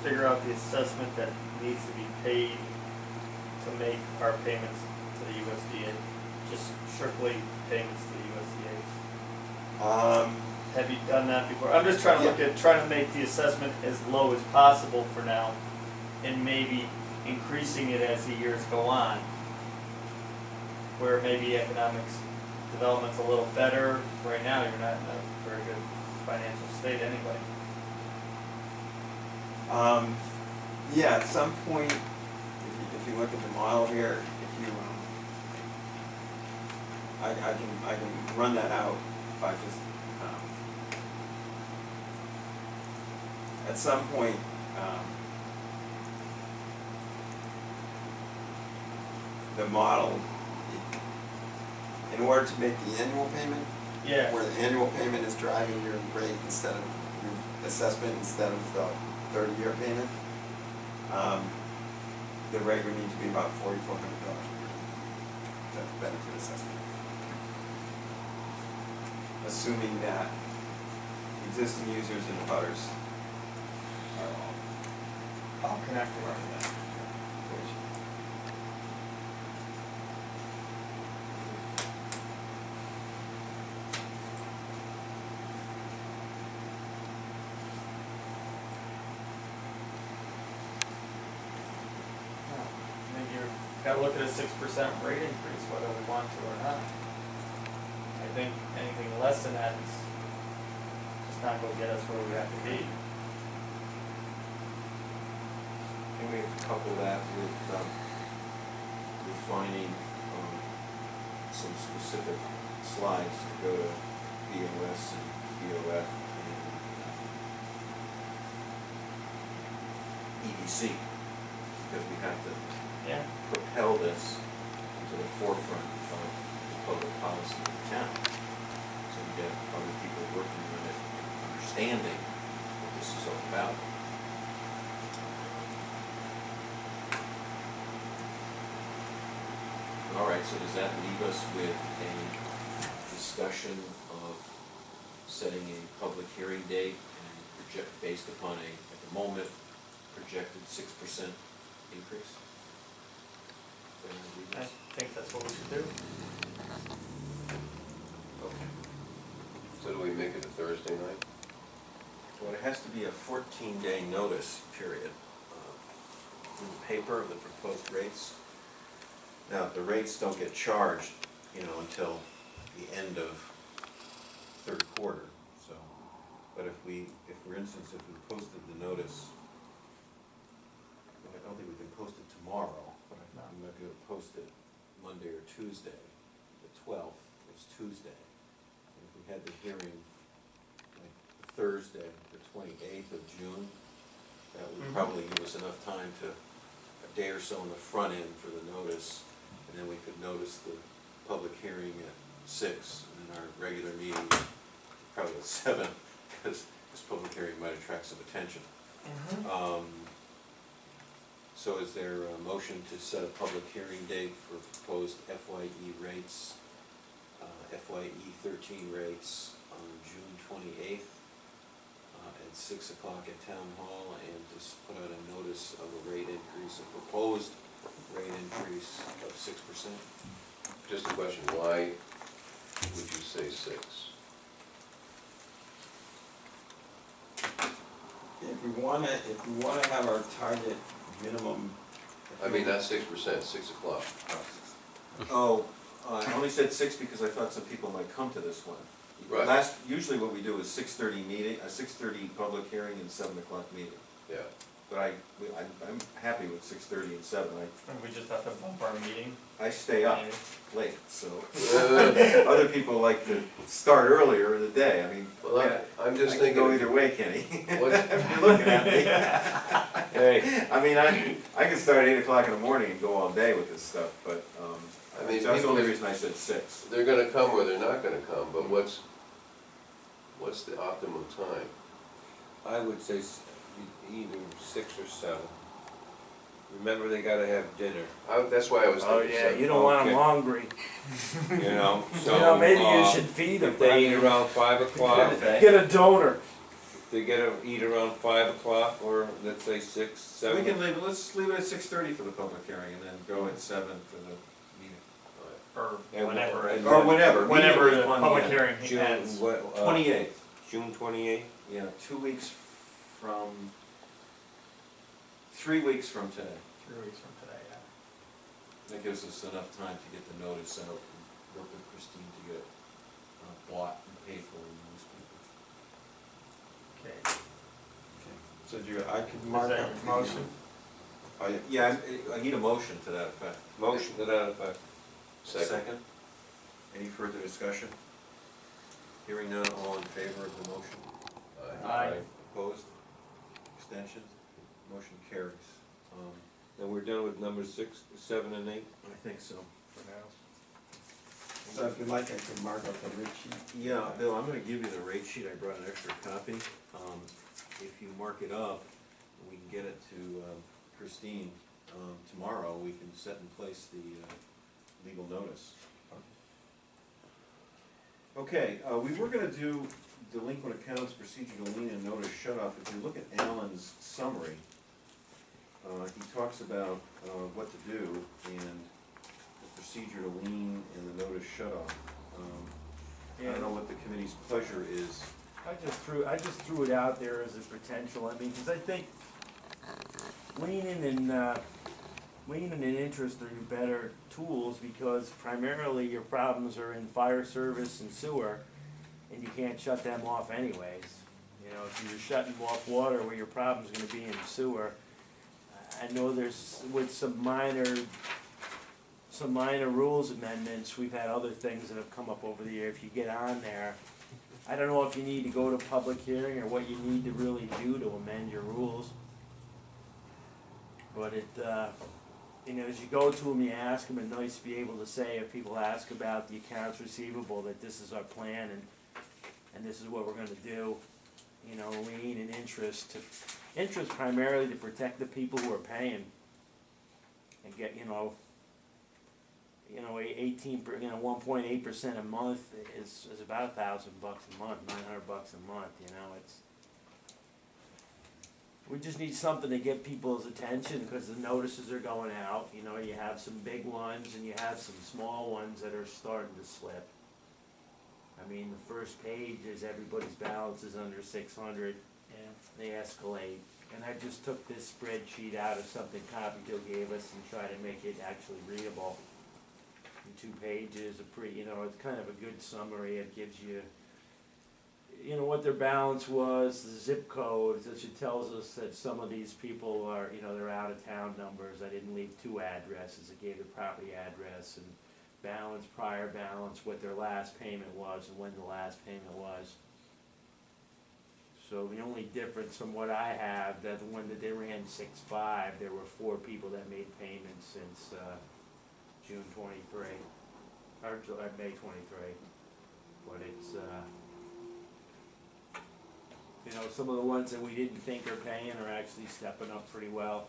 figure out the assessment that needs to be paid to make our payments to the USDA? Just strictly payments to the USDA? Have you done that before? I'm just trying to trying to make the assessment as low as possible for now, and maybe increasing it as the years go on, where maybe economics development's a little better. Right now, you're not in a very good financial state anyway. Yeah, at some point, if you look at the model here, if you, I can run that out by just, at some point, the model, in order to make the annual payment, Yeah. where the annual payment is driving your rate instead of your assessment instead of the 30-year payment, the rate would need to be about $4,400 the benefit assessment. Assuming that existing users and abutters are All connected. part of that equation. I think you've got to look at a 6% rate increase, whether we want to or not. I think anything less than that is just not going to get us where we have to be. And we have to couple that with refining some specific slides to go to BOS and BOF and EDC, because we have to Yeah. propel this into the forefront of the public policy of the town. So we get other people working on it, understanding what this is all about. All right, so does that leave us with a discussion of setting a public hearing date and based upon at the moment, projected 6% increase? I think that's what we should do. Okay. So do we make it a Thursday night? Well, it has to be a 14-day notice period in the paper of the proposed rates. Now, the rates don't get charged, until the end of third quarter, so. But if for instance, if we posted the notice, I don't think we can post it tomorrow, but I think we might be able to post it Monday or Tuesday. The 12th is Tuesday. And if we had the hearing like Thursday, the 28th of June, that would probably give us enough time to, a day or so on the front end for the notice, and then we could notice the public hearing at 6, and then our regular meeting probably at 7, because this public hearing might attract some attention. So is there a motion to set a public hearing date for proposed FYE rates, FYE 13 rates on June 28th at 6 o'clock at Town Hall, and just put out a notice of a rate increase, a proposed rate increase of 6%? Just a question, why would you say 6? If we wanna have our target minimum. I mean, not 6%, 6 o'clock. Oh, I only said 6 because I thought some people might come to this one. Right. Usually what we do is 6:30 meeting, a 6:30 public hearing and 7 o'clock meeting. Yeah. But I'm happy with 6:30 and 7. And we just have to bump our meeting. I stay up late, so other people like to start earlier in the day. I mean, Well, yeah, I'm just I can thinking. go either way, Kenny. What's- If you're looking at me. Hey, I mean, I can start at 8 o'clock in the morning and go all day with this stuff, but, I mean, so that's the only people- reason I said 6. They're gonna come or they're not gonna come, but what's the optimum time? I would say either 6 or 7. Remember, they gotta have dinner, That's why I was Oh, thinking yeah, seven. you don't want Okay. them hungry. you know, so. You know, maybe you should feed them. If they eat around 5 o'clock, Get a donor. if they eat around 5 o'clock, or let's say 6, 7. Let's leave it at 6:30 for the public hearing and then go at 7 for the meeting. Or And whenever. and Or whenever. Whenever Immediately the upon public end. hearing June, ends. 28th, June 28th? yeah, 2 weeks from, 3 weeks from today. 3 weeks from today, yeah. That gives us enough time to get the notice out and work with Christine to get it bought and paid for in the newspaper. Okay. So I could Is mark there up. a motion? Yeah, I need a motion to that effect. Motion to that effect. Second. Any further discussion? Hearing none, all in favor of the motion? Aye. Opposed? Abstentions? Motion carries. And we're done with numbers 6, 7, and 8? I think so. For now. So if you like, I could mark up the rate sheet. Yeah, Bill, I'm gonna give you the rate sheet, I brought an extra copy. If you mark it up, we can get it to Christine tomorrow, we can set in place the legal notice. Okay, we were gonna do delinquent accounts, procedure to lien and notice shut off. If you look at Alan's summary, he talks about what to do and the procedure to lien and the notice shut off. I don't know what the committee's pleasure is. I just threw it out there as a potential, I mean, because I think leaning and interest are your better tools, because primarily your problems are in fire service and sewer, and you can't shut them off anyways. You know, if you're shutting off water, where your problem's gonna be in sewer. I know there's, with some minor rules amendments, we've had other things that have come up over the year, if you get on there. I don't know if you need to go to public hearing or what you need to really do to amend your rules. But you know, as you go to them, you ask them, it's nice to be able to say, if people ask about the accounts receivable, that this is our plan and this is what we're gonna do. You know, lien and interest primarily to protect the people who are paying and get, 1.8% a month is about $1,000 a month, $900 a month, we just need something to get people's attention, because the notices are going out, you have some big ones and you have some small ones that are starting to slip. I mean, the first page is everybody's balance is under 600, they escalate. And I just took this spreadsheet out of something Copyville gave us and tried to make it actually readable. In 2 pages, it's kind of a good summary. It gives you you know, what their balance was, the zip codes, which it tells us that some of these people are, you know, they're out of town numbers. I didn't leave 2 addresses, I gave the property address and balance, prior balance, what their last payment was and when the last payment was. So the only difference from what I have, that when they ran 6/5, there were 4 people that made payments since, June 23, or May 23. But it's, you know, some of the ones that we didn't think are paying are actually stepping up pretty well.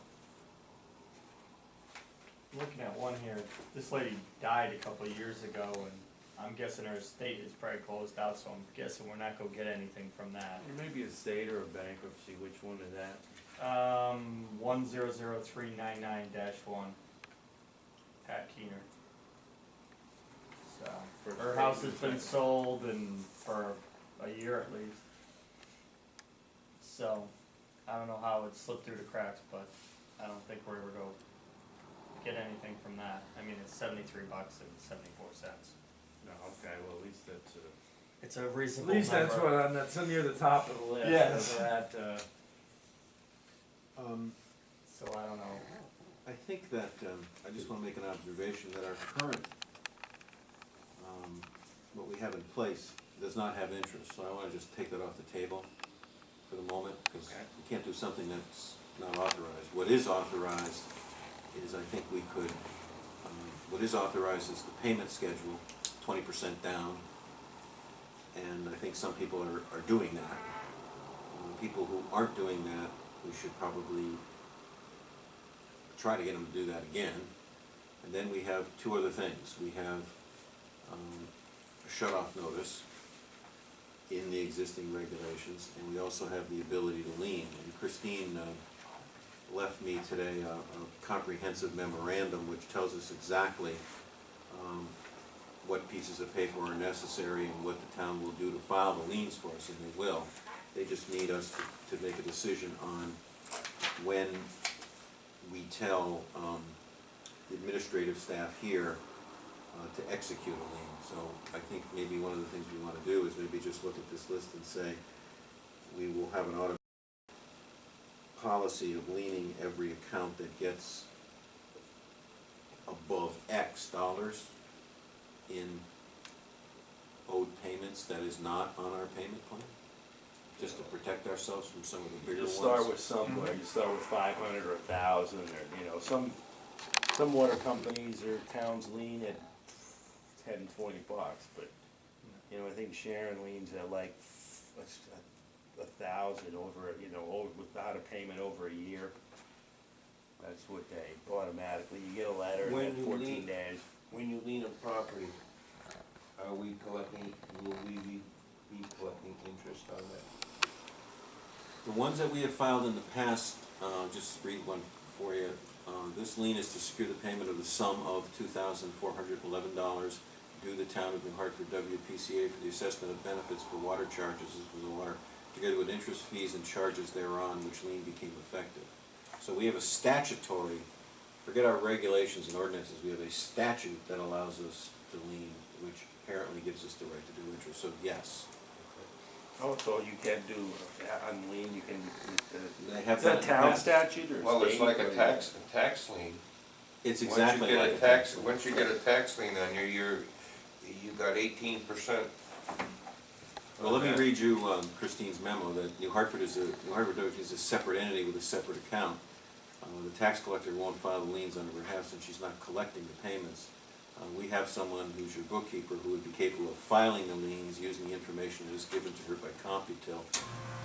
Looking at one here, this lady died a couple of years ago, and I'm guessing her estate is probably closed out, so I'm guessing we're not gonna get anything from that. It may be a state or a bankruptcy, which one is that? 100399-1, Pat Keener. So, For her house has been sold and for a year at least. So, I don't know how it slipped through the cracks, but I don't think we're ever gonna get anything from that. I mean, it's $73.74. No, okay, well, at least that's It's a at reasonable least that's number. what, that's near the top of the list. Yes. of that, So I don't know. I think that, I just wanna make an observation that our current, what we have in place does not have interest, so I wanna just take that off the table for the moment, because Okay. we can't do something that's not authorized. What is authorized is, I think we could, what is authorized is the payment schedule, 20% down, and I think some people are doing that. People who aren't doing that, we should probably try to get them to do that again. And then we have 2 other things. We have a shut-off notice in the existing regulations, and we also have the ability to lien. And Christine left me today a comprehensive memorandum which tells us exactly what pieces of paper are necessary and what the town will do to file the liens for us, and they will. They just need us to make a decision on when we tell the administrative staff here to execute a lien. So I think maybe one of the things we want to do is maybe just look at this list and say, we will have an automatic policy of liening every account that gets above X dollars in owed payments that is not on our payment plan, just to protect ourselves from some of the bigger you ones. start with somewhere, you start with 500 or 1,000, or, you know, some water companies or towns lean at 10, $20, but, you know, I think Sharon leans at like 1,000 over, you know, without a payment over a year. That's what they automatically, you get a letter in When you 14 lien- days. When you lien a property, will we be collecting interest on that? The ones that we have filed in the past, just read one for you. This lien is to secure the payment of the sum of $2,411 due the town of New Hartford WPCA for the assessment of benefits for water charges for the water, together with interest, fees, and charges thereon, which lien became effective. So we have a statutory, forget our regulations and ordinances, we have a statute that allows us to lien, which apparently gives us the right to do interest, so yes. Oh, so you can do, on lien, you can, They have is that in the town past. statute or state? Well, it's like or- a tax lien. It's exactly like a tax. Once you get a tax lien on you got 18%. Well, let me read you Christine's memo, that New Hartford is a separate entity with a separate account. The tax collector won't file the liens on her behalf since she's not collecting the payments. We have someone who's your bookkeeper who would be capable of filing the liens using the information that is given to her by Computil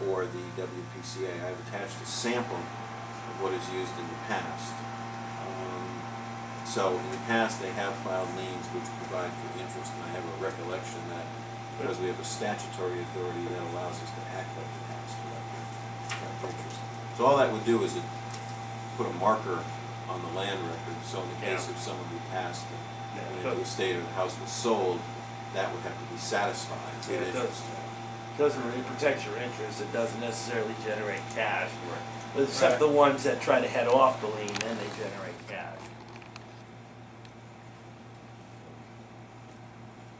or the WPCA. I've attached a sample of what is used in the past. So in the past, they have filed liens which provide for interest, and I have a recollection that because we have a statutory authority that allows us to act like the tax collector, collect interest. So all that would do is it put a marker on the land record, so in the case of someone who passed and went into a state or the house was sold, that would have to be satisfied with Yeah, it interest. it protects your interest, it doesn't necessarily generate cash. Except the ones that try to head off the lien, then they generate cash.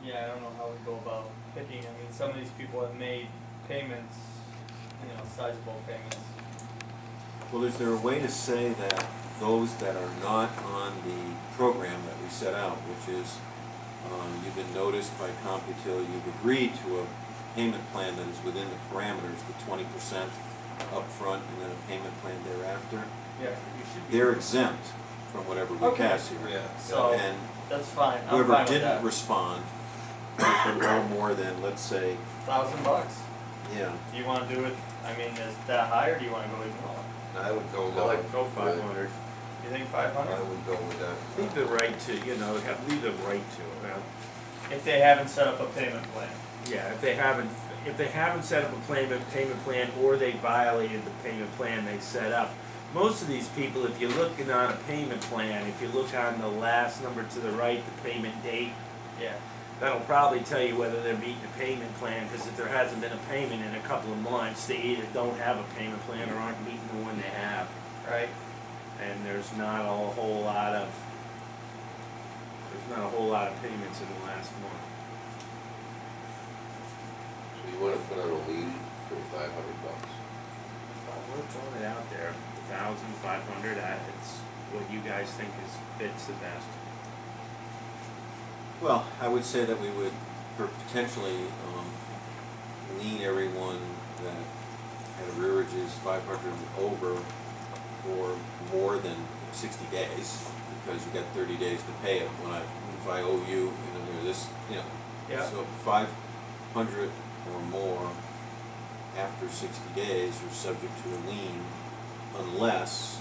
Yeah, I don't know how we go about picking. I mean, some of these people have made payments, sizable payments. Well, is there a way to say that those that are not on the program that we set out, which is, you've been noticed by CompuTel, you've agreed to a payment plan that is within the parameters, the 20% upfront and then a payment plan thereafter, Yeah, you should be. they're exempt from whatever we Okay. pass here. Yeah. So, And that's fine, I'm whoever fine with didn't that. respond, they can no more than, let's say, $1,000. yeah, Do you wanna do it, I mean, is that high, or do you wanna go even lower? I would go I lower. like go 500. You think I 500? would go with that. Leave the right to, leave the right to, If they haven't set up a payment plan. Yeah, if they haven't set up a payment plan, or they violated the payment plan they set up. Most of these people, if you're looking on a payment plan, if you look on the last number to the right, the payment date, Yeah. that'll probably tell you whether they're meeting the payment plan, because if there hasn't been a payment in a couple of months, they either don't have a payment plan or aren't meeting the one they have. Right? And there's not a whole lot of payments in the last month. So you wanna put on a lien for $500? We're throwing it out there, 1,000, 500, it's what you guys think fits the best. well, I would say that we would potentially lien everyone that had arrearages 500 over for more than 60 days, because you got 30 days to pay it. If I owe you, this, Yeah. so 500 or more after 60 days, you're subject to a lien unless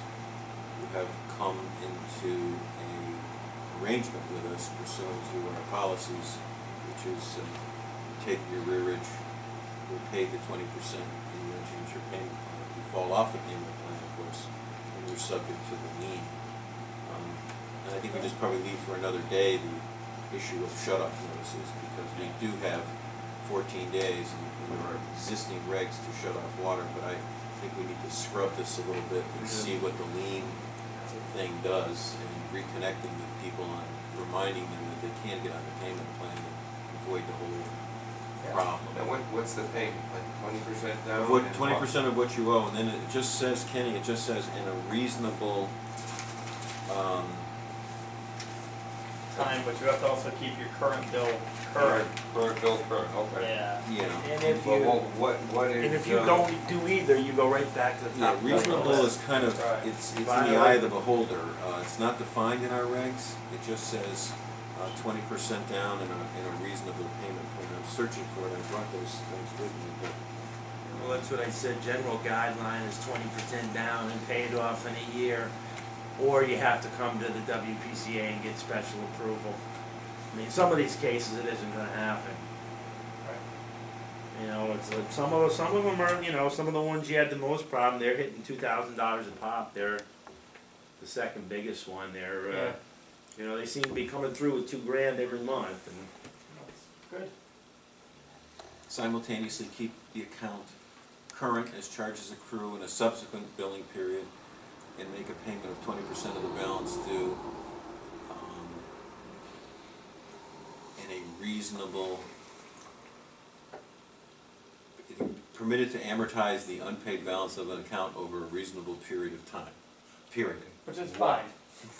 you have come into a arrangement with us pursuant to our policies, which is take your rearage, we pay the 20%, and you then change your payment plan. If you fall off the payment plan, of course, then you're subject to the lien. And I think we just probably leave for another day the issue of shut-off notices, because we do have 14 days and there are existing regs to shut off water, but I think we need to scrub this a little bit and see what the lien thing does, and reconnecting with people and reminding them that they can get on the payment plan and avoid the whole problem. Now, what's the payment, like 20% down? What, and 20% of what you owe, and then it just says, Kenny, it just says in a reasonable, Time, but you have to also keep your current bill current. Current bill, current, okay. Yeah. And if Well, you, what is? and if you don't do either, you go right back to the yeah, top. reasonable is kind of, Right. it's in the eye of the beholder. It's not defined in our regs, it just says 20% down in a reasonable payment plan. I'm searching for it, I brought those things with me, but Well, that's what I said, general guideline is 20% down and pay it off in a year, or you have to come to the WPCA and get special approval. I mean, some of these cases, it isn't gonna happen. It's like, some of them are, some of the ones you had the most problem, they're hitting $2,000 a pop, they're the second biggest one, they seem to be coming through with $2,000 every month, and Good. simultaneously keep the account current as charges accrue in a subsequent billing period, and make a payment of 20% of the balance due in a reasonable, permitted to amortize the unpaid balance of an account over a reasonable period of time, period. Which is fine.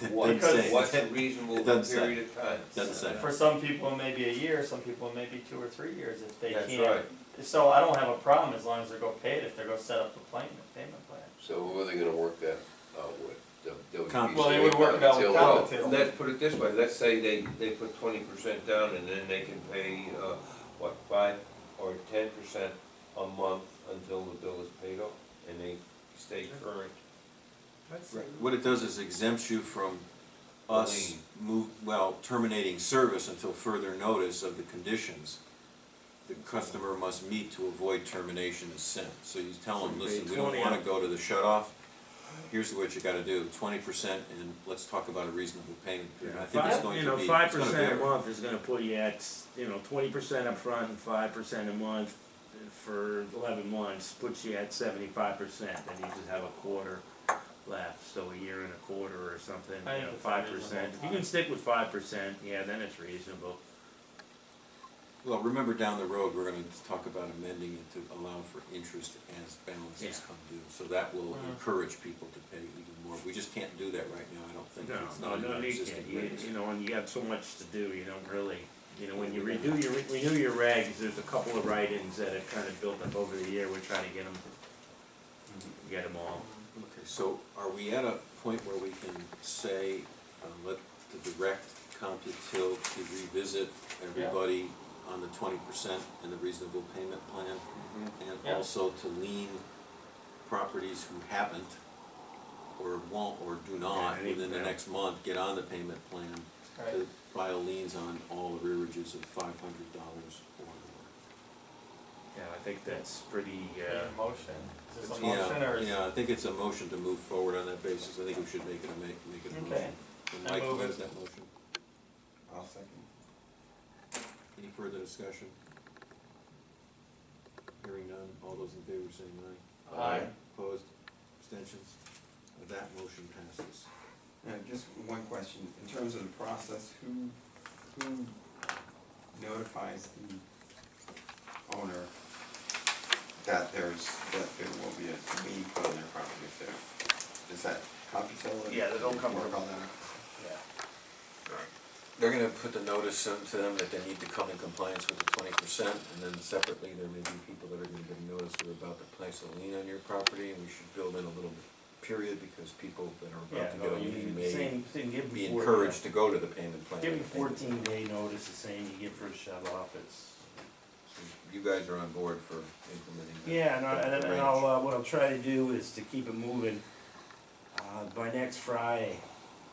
It What's doesn't say. what's a reasonable It doesn't say. period of time? Doesn't say. For some people, it may be a year, some people, it may be 2 or 3 years if they That's can't. right. So I don't have a problem as long as they're go paid, if they're go set up the payment plan. So who are they gonna work that out with? Com- Well, they would work it out with Well, CompuTel. let's put it this way, let's say they put 20% down and then they can pay, 5 or 10% a month until the bill is paid off, and they stay current. Right. What it does is exempts you from us terminating service until further notice of the conditions the customer must meet to avoid termination is sent. So you tell them, listen, we don't wanna go to the shut-off, here's what you gotta do, 20%, and let's talk about a reasonable payment period. I think it's going to be, it's gonna 5% a vary. month is gonna put you at, 20% up front and 5% a month for 11 months, puts you at 75%, then you just have a quarter left, so a year and a quarter or something, I think it's 5%. reasonable. If you can stick with 5%, yeah, then it's reasonable. Well, remember down the road, we're gonna talk about amending it to allow for interest as balances Yeah. come due. So that will Mhm. encourage people to pay even more. We just can't do that right now, I don't think. It's not in our you existing can't. rates. You know, when you got so much to do, you don't really, you know, when you renew your regs, there's a couple of write-ins that have kind of built up over the year, we're trying to get them all. Okay, so are we at a point where we can say, let the direct County Till to revisit everybody on the 20% and the reasonable payment plan? And Yeah. also to lien properties who haven't, or won't, or do Yeah, not, I think within the that- next month, get on the payment plan Right. to file liens on all arrearages of $500 or more. Yeah, I think that's pretty, Need a motion, is this a Yeah, motion or is? yeah, I think it's a motion to move forward on that basis. I think we should make it a motion. Okay. And I Mike, move what it. is that motion? I'll second. Any further discussion? Hearing none, all those in favor saying aye. Aye. Opposed, abstentions? That motion passes. Just one question, in terms of the process, who notifies the owner that there will be a lien put on their property if there, is that Computill? Yeah, they don't come Work from- on that? They're gonna put the notice to them that they need to come in compliance with the 20%, and then separately, there may be people that are gonna get a notice they're about to place a lien on your property, and we should build in a little period, because people that are yeah, about to get no, a you lien do the may same thing, give them be 14 encouraged to go to the payment plan. Give them 14-day notice, the same you give for a shut off, it's. So you guys are on board for implementing that? Yeah, and that range. I'll, what I'll try to do is to keep it moving, by next Friday,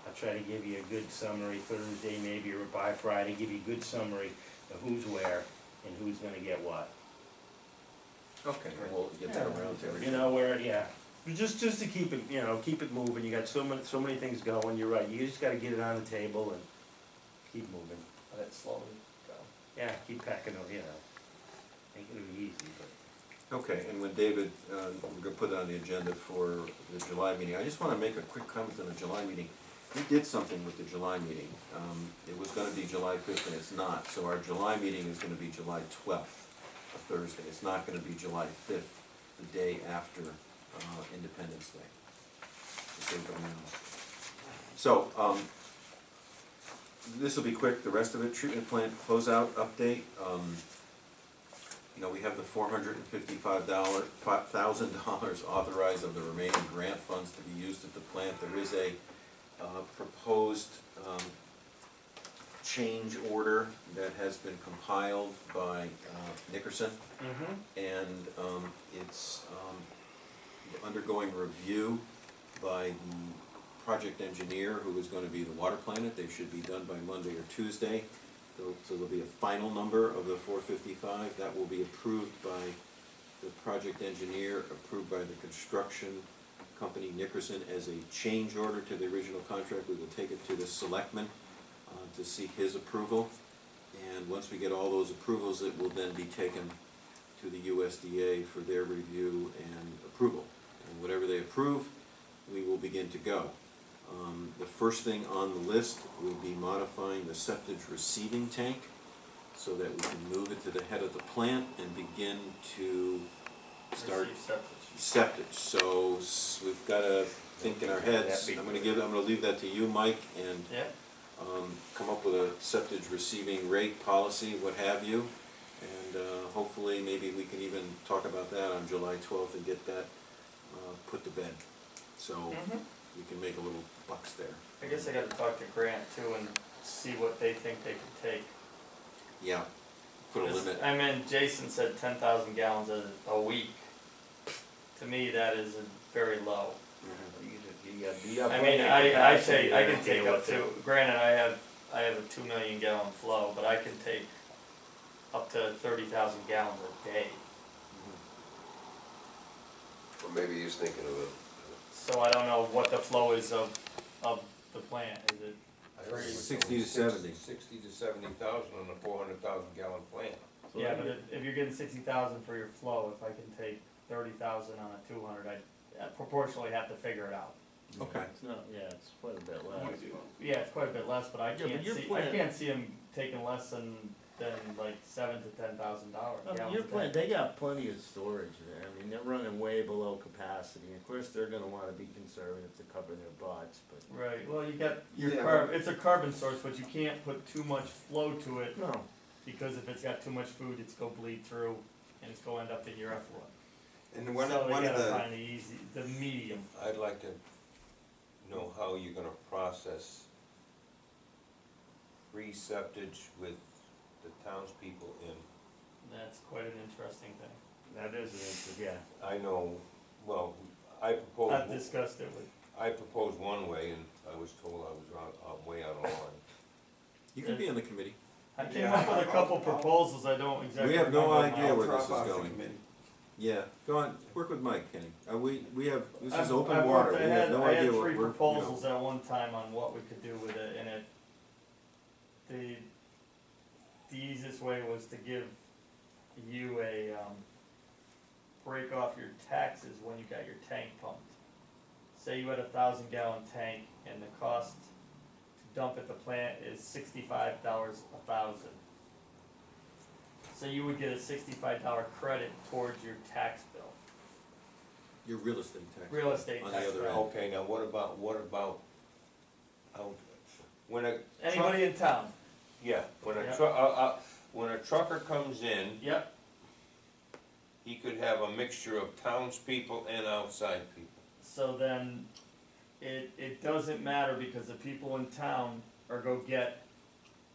I'll try to give you a good summary, Thursday maybe, or by Friday, give you a good summary of who's where and who's gonna get what. Okay, and we'll get that around to everybody. You know, where, yeah, just to keep it, you know, keep it moving, you got so many things going, you're right, you just gotta get it on the table and keep moving. Let it slowly go. Yeah, keep packing it, you know, ain't gonna be easy, but. Okay, and when David, we're gonna put it on the agenda for the July meeting, I just wanna make a quick comment on the July meeting. We did something with the July meeting, it was gonna be July 5th and it's not, so our July meeting is gonna be July 12th, a Thursday, it's not gonna be July 5th, the day after, Independence Day. Just so everybody knows. So, this will be quick, the rest of it, treatment plant closeout update, you know, we have the $455,000 authorized of the remaining grant funds to be used at the plant. There is a proposed change order that has been compiled by Nickerson, and it's undergoing review by the project engineer who is going to be the water planet. They should be done by Monday or Tuesday. So there'll be a final number of the 455 that will be approved by the project engineer, approved by the construction company Nickerson as a change order to the original contract. We will take it to the selectmen to seek his approval. And once we get all those approvals, it will then be taken to the USDA for their review and approval. And whatever they approve, we will begin to go. The first thing on the list will be modifying the septic receiving tank so that we can move it to the head of the plant and begin to start Receive septic. septic. So we've got to think in our heads. I'm gonna leave that to you, Mike, and Yeah, come up with a septic receiving rate policy, what have you. And hopefully, maybe we can even talk about that on July 12th and get that put to bed. So we can make a little bucks there. I guess I gotta talk to Grant too and see what they think they could take. Yeah, put a limit. I mean, Jason said 10,000 gallons a week. To me, that is very low. I mean, I say, I can take up to, granted, I have a 2 million gallon flow, but I can take up to 30,000 gallons a day. Or maybe he's thinking of a. So I don't know what the flow is of the plant, is it? I heard it was 60 to 70. 60 to 70,000 on a 400,000 gallon plant. Yeah, but if you're getting 60,000 for your flow, if I can take 30,000 on a 200, I proportionally have to figure it out. Okay. It's not, yeah, it's quite a bit less. Yeah, it's quite a bit less, but I Yeah, but can't your see, I plant- can't see them taking less than than like $7,000 to $10,000 gallons. You're a plenty, day. they got plenty of storage there, I mean, they're running way below capacity, of course, they're gonna wanna be conservative to cover their butts, but. Right, well, you got your Yeah. it's a carbon source, but you can't put too much flow to it, No, because if it's got too much food, it's gonna bleed through, and it's gonna end up in your effluent. And one So of you gotta the, find the medium. I'd like to know how you're gonna process free septage with the townspeople in. That's quite an interesting thing. that is an issue, yeah. I know, well, I I've proposed, discussed it with, I proposed one way and I was told I was way out of line. You can be on the committee. I came Yeah, up with a couple I'll- proposals, I don't exactly We have no remember them idea all. where drop this is off the going. committee. Yeah, go on, work with Mike, Kenny. We have, this is I've- open I've water, worked- we have no I idea had what three we're, you know. proposals at one time on what we could do with it, and the easiest way was to give you a, break off your taxes when you got your tank pumped. Say you had a 1,000-gallon tank, and the cost to dump at the plant is $65 a thousand. So you would get a $65 credit towards your tax bill, Your real estate tax. real estate On the tax other bill. end. Okay, now what about, how, when a truck, Anybody in town? yeah, when a Yeah. truck, when a trucker comes in, Yep, he could have a mixture of townspeople and outside people. so then it doesn't matter because the people in town are go get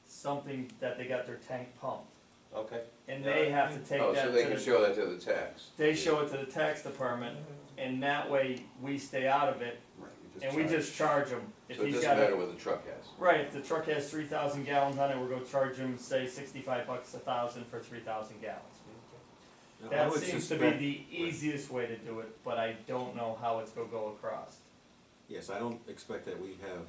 something that they got their tank pumped. Okay. And they have to take Oh, that so to they can the, show that to the tax. they show it to the tax department, and that way we stay out of it, Right, you and we charge. just charge him. If So it he's doesn't got matter a, what the truck has. right, if the truck has 3,000 gallons on it, we're gonna charge him, say, $65 a thousand for 3,000 gallons. Now, I That would seems to suspect- be the easiest way to do it, but I don't know how it's gonna go across. Yes, I don't expect that we have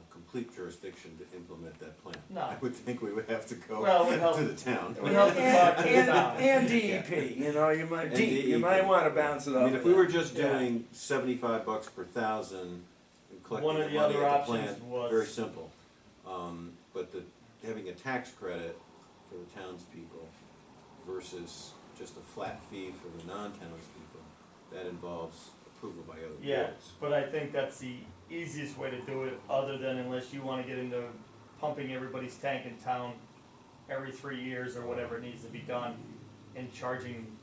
complete jurisdiction to implement that plan. No. I would think we would have to go Well, it would help- to the town. it would help to talk to the town. And DEP, you know, you might, And you might DEP. wanna bounce it I off. mean, if we were just Yeah. doing $75 per thousand and collecting One the of money the at other the options plant, was- very simple. But having a tax credit for the townspeople versus just a flat fee for the non-townspeople, that involves approval by other Yeah, boards. but I think that's the easiest way to do it, other than unless you wanna get into pumping everybody's tank in town every 3 years or whatever needs to be done, and charging,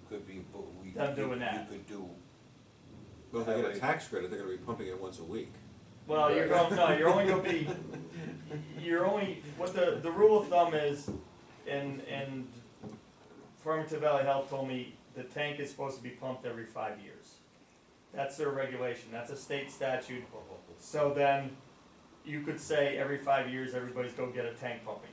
Could be, but we. Them doing that. You could do, Well, if they get a tax credit, they're gonna be pumping it once a week. well, you're going, no, you're only gonna be, you're only, what the rule of thumb is, and Farmington Valley Health told me the tank is supposed to be pumped every 5 years. That's their regulation, that's a state statute, so then you could say every 5 years, everybody's go get a tank pumping.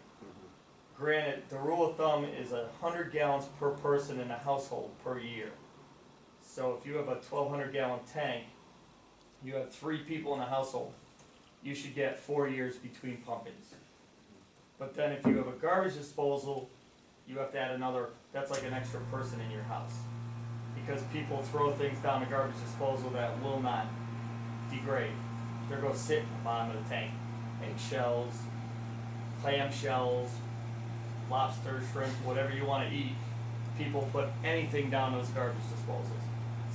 Granted, the rule of thumb is 100 gallons per person in a household per year. So if you have a 1,200 gallon tank, you have 3 people in a household, you should get 4 years between pumpings. But then if you have a garbage disposal, you have to add another, that's like an extra person in your house. Because people throw things down the garbage disposal that will not degrade. They're gonna sit in the bottom of the tank. Eggshells, clam shells, lobster, shrimp, whatever you wanna eat. People put anything down those garbage disposals.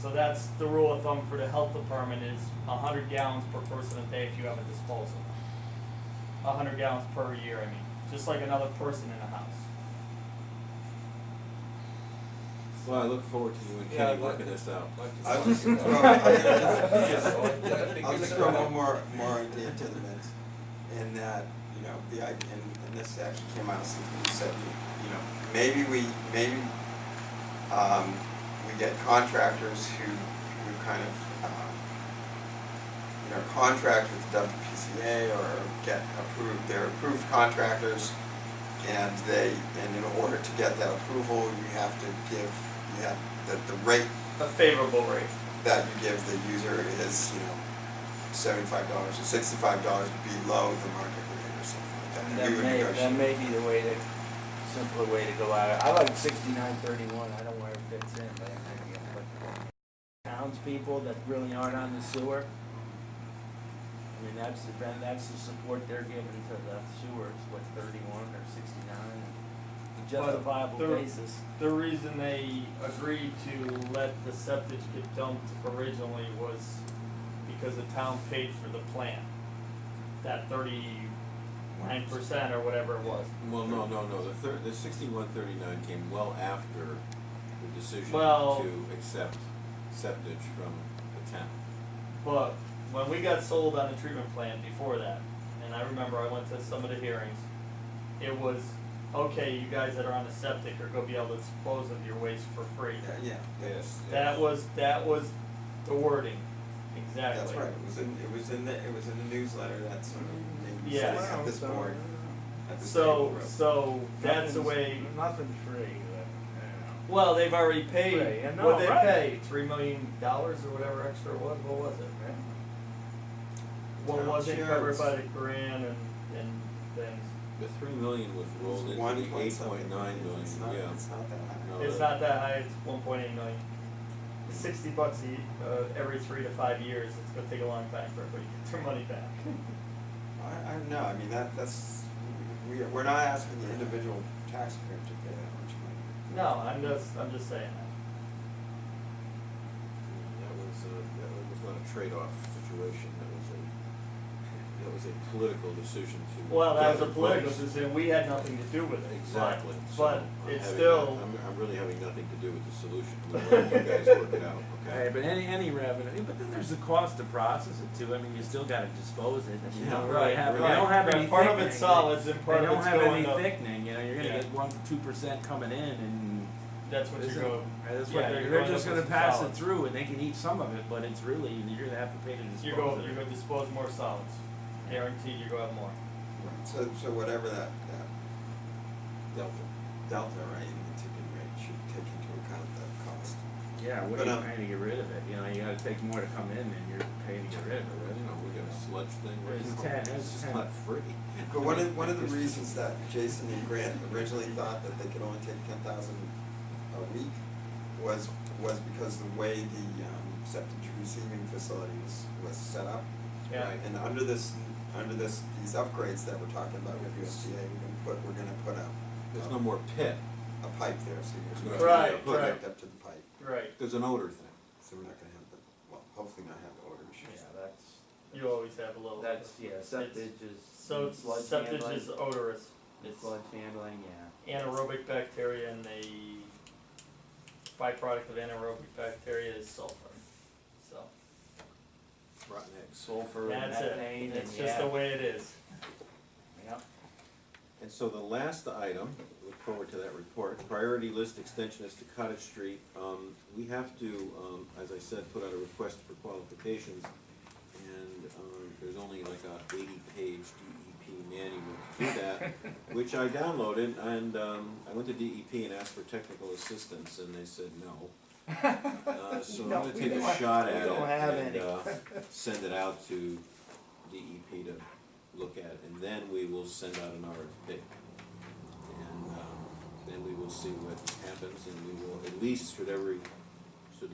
So that's the rule of thumb for the health department is 100 gallons per person a day if you have a disposal. 100 gallons per year, I mean, just like another person in a house. Well, I look forward to you and Yeah, Kenny I'd like working to- this out. I'll just throw, I'll just throw one more idea to the mix, in that, you know, and this actually came out of something you said, you know, maybe we get contractors who kind of, you know, contract with the WPCA or get approved, they're approved contractors, and in order to get that approval, you have the rate A favorable rate. that you give the user is, you know, $75 or $65 below the market rate or something like that. And That we would may, negotiate. that may be the way to, simpler way to go at it. I like 6931, I don't know where it fits in, but townspeople that really aren't on the sewer, I mean, that's the support they're giving to the sewers, what, 31 or 69? justifiable the- basis. The reason they agreed to let the septic get dumped originally was because the town paid for the plant. That 39% or whatever it was. Well, no, the 6139 came well after the decision Well- to accept septage from the town. But when we got sold on the treatment plant before that, and I remember I went to some of the hearings, it was, okay, you guys that are on the septic are gonna be able to dispose of your waste for free. Yeah, Yes. That was the wording, exactly. that's right, it was in the newsletter, that's Yes. at this board, at this So, table. so that's the way, Nothing's free, you know. well, they've already Right, paid, and what no, they right. paid, $3 million or whatever extra it was, what was it? What Town wasn't shares. covered by the grant and things. The 3 million was rolled into One the point 8.9 something. million, It's not, yeah. it's not that high. No, It's not that high, it's 1.8 million. It's $60 every 3 to 5 years, it's gonna take a long time for everybody to get their money back. I don't know, I mean, that's, we're not asking the individual taxpayer to pay that much money. No, I'm just saying that. That was not a trade-off situation, that was a political decision to. Well, that was get a in political place. decision, we had nothing to do with it. Exactly. But So it's I'm having still, I'm really having nothing to do with the solution, we'll let you guys work it out, okay? Right, but any revenue, but then there's the cost to process it too, I mean, you still gotta dispose it, and you don't really right, have, you right. don't have any Part of thickening. it's solids and part They of don't it's have going any up. thickening, you know, you're gonna Yeah. get 1 to 2% coming in and. That's what you're isn't- going, That's yeah, what, you're they're going just up gonna with pass it solids. through and they can eat some of it, but it's really, you're gonna have to pay to dispose you're of it. going to dispose more solids, guaranteed you're gonna have more. So whatever that delta, right, in the tipping rate should take into account the cost. Yeah, what But, are you um, paying to get rid of it, you know, you gotta take more to come in than you're paying to get rid of it. You know, we got a sludge thing right It's now. 10, it's 10. not free. But one of the reasons that Jason and Grant originally thought that they could only take 10,000 a week was because the way the septic receiving facility was set up. Yeah. Right, and under these upgrades that we're talking about with USDA, we're gonna put There's no more pit, a pipe there, so you're Right, gonna right. hook up to the pipe. Right, there's an odor thing. So we're not gonna have hopefully not have the odor issues. Yeah, that's. you always have a little. septage is. So sludge septic handling. is odorous, It's it's sludge handling, yeah. anaerobic bacteria and the byproduct of anaerobic bacteria is sulfur, so. Rotten eggs. Sulfur and That's methane it, and it's just the way it is. Yeah. And so the last item, look forward to that report, priority list extension is to Cottage Street. We have to, as I said, put out a request for qualifications, and there's only like a 80-page DEP manual to do that, which I downloaded, and I went to DEP and asked for technical assistance, and they said no. So I'm gonna take a shot at it and send it out to DEP to look at, and then we will send out an RFP. And then we will see what happens, and we will, at least should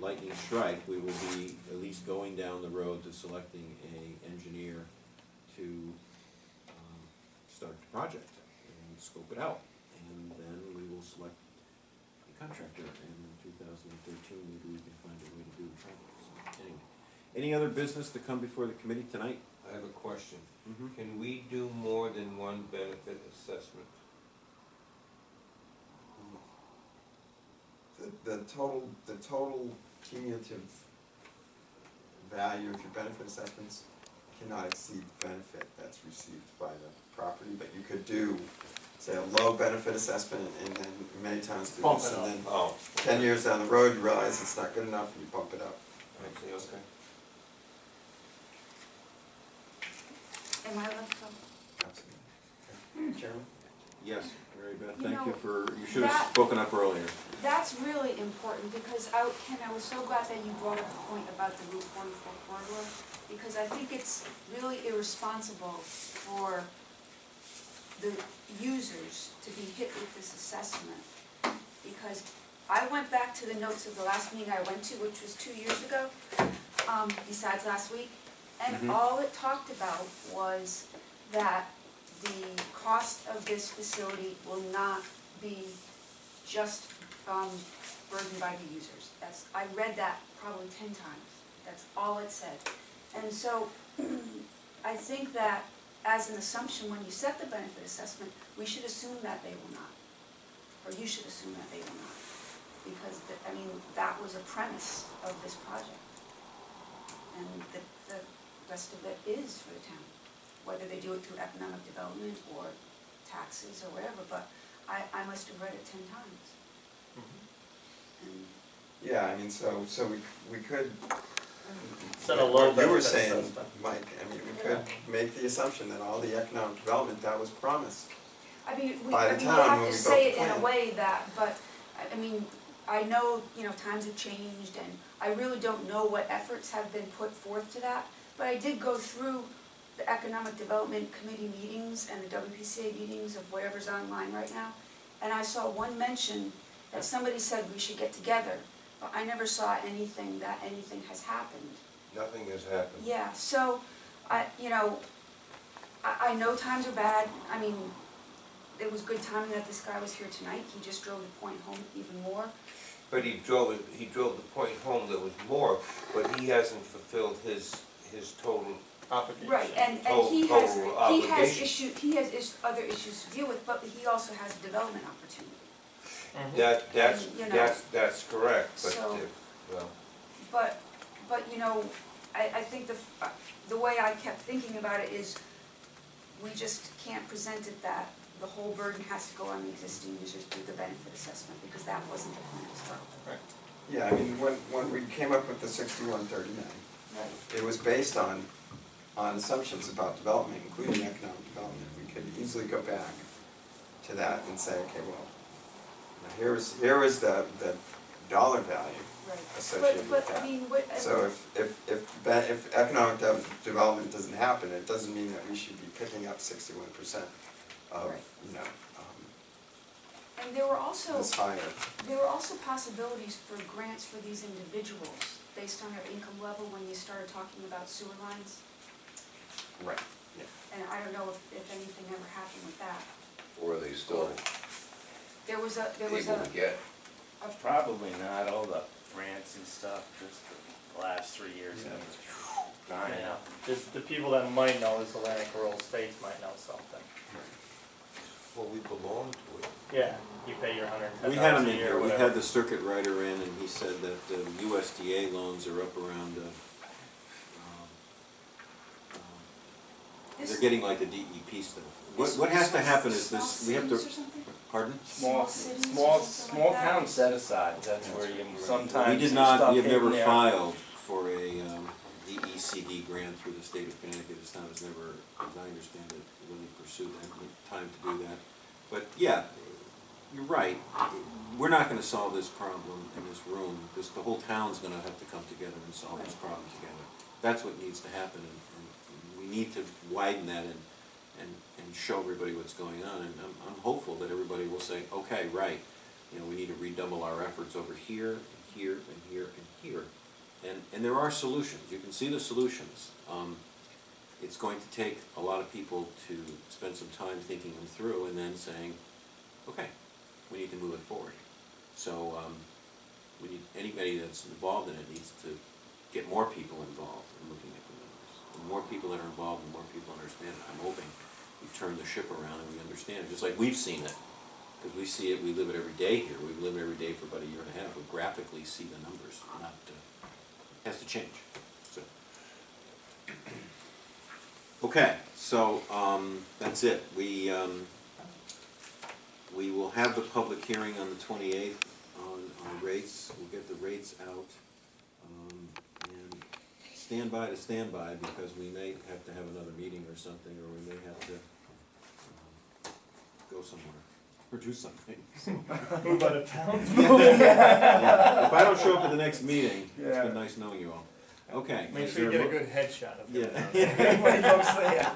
lightning strike, we will be at least going down the road to selecting a engineer to start the project and scope it out. And then we will select a contractor, and in 2013, maybe we can find a way to do the project. So, anyway, any other business to come before the committee tonight? I have a question. Mm-hmm. Can we do more than one benefit assessment? The total cumulative value of your benefit assessments cannot exceed the benefit that's received by the property, but you could do, say, a low benefit assessment, and then many times do Bump this, it and up. then Oh. 10 years down the road, you realize it's not good enough, and you bump it up. I see, okay. Am I allowed to go? Absolutely. Chairman? Yes, Mary Beth, You thank you know, for, you should have that- spoken up earlier. That's really important, because Ken, I was so glad that you brought up the point about the Route 44 corridor, because I think it's really irresponsible for the users to be hit with this assessment. Because I went back to the notes of the last meeting I went to, which was 2 years ago, besides last week, and all it talked about was that the cost of this facility will not be just burdened by the users. I read that probably 10 times. That's all it said. And so I think that as an assumption, when you set the benefit assessment, we should assume that they will not. Or you should assume that they will not. Because, that was a premise of this project. And the rest of it is for the town, whether they do it through economic development or taxes or whatever, but I must have read it 10 times. And Yeah, so we could, Set a low what you were benefit saying, assessment. Mike, we could make the assumption that all the economic development that was promised. we By the have town when to we say built it the in a plan. way that, but, I know, times have changed, and I really don't know what efforts have been put forth to that, but I did go through the Economic Development Committee meetings and the WPCA meetings of whatever's online right now, and I saw one mention that somebody said we should get together, but I never saw anything has happened. Nothing has happened. Yeah, so, I know times are bad. It was good timing that this guy was here tonight. He just drove the point home even more. But he drove the point home that was more, but he hasn't fulfilled his total. Obligation. Right, and Total obligation. he has other issues to deal with, but he also has a development opportunity. That's correct, but, So- well, But I think the way I kept thinking about it is, we just can't present it that the whole burden has to go on the existing users through the benefit assessment, because that wasn't the plan to start with. Yeah, when we came up with the 6139, Right. it was based on assumptions about development, including economic development. We could easily go back to that and say, okay, well, here is the dollar value Right. associated with that. So if economic development doesn't happen, it doesn't mean that we should be picking up 61% of, Right. And this higher. there were also possibilities for grants for these individuals based on their income level when you started talking about sewer lines. Right. And I don't know if anything ever happened with that. or are they still There was a, able to get? Probably not, all the grants and stuff, just the last 3 years have gone Yeah. out. The people that might know is Atlantic Rural States might know something. Well, we belong to it. Yeah, you pay your $110 We had him a in year here, or we whatever. had the circuit rider in, and he said that USDA loans are up around, they're getting like the DEP stuff. What has to happen is this, we have to, pardon? Small cities or something like that? town set aside, that's where you sometimes. We did there's not, stuff we have never hidden there. filed for a DECD grant through the state of Connecticut. This town has never, as I understand it, really pursued that, time to do that. But yeah, you're right, we're not gonna solve this problem in this room, because the whole town's gonna have to come together and solve this problem together. That's what needs to happen, and we need to widen that and show everybody what's going on, and I'm hopeful that everybody will say, okay, right, we need to redouble our efforts over here, and here, and here, and here. And there are solutions, you can see the solutions. It's going to take a lot of people to spend some time thinking them through and then saying, okay, we need to move it forward. So, we need, anybody that's involved in it needs to get more people involved in looking at the numbers. The more people that are involved, the more people understand it. I'm hoping we turn the ship around and we understand it, just like we've seen it. Because we see it, we live it every day here. We've lived it every day for about a year and a half. We graphically see the numbers, not, it has to change, so. Okay, so, that's it. We will have the public hearing on the 28th on rates. We'll get the rates out. And stand by to stand by, because we may have to have another meeting or something, or we may have to go somewhere or do something. Move out of town? Yeah. If I don't show up at the next meeting, it's Yeah. been nice knowing you all. Okay. Make is sure you there get a mo- good headshot of him. Yeah. Anybody goes there?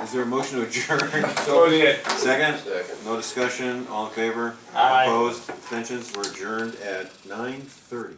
Is there a motion to adjourn? So be it. Second? Second. No discussion, all in favor? Aye. Opposed, abstentions, we're adjourned at 9:30.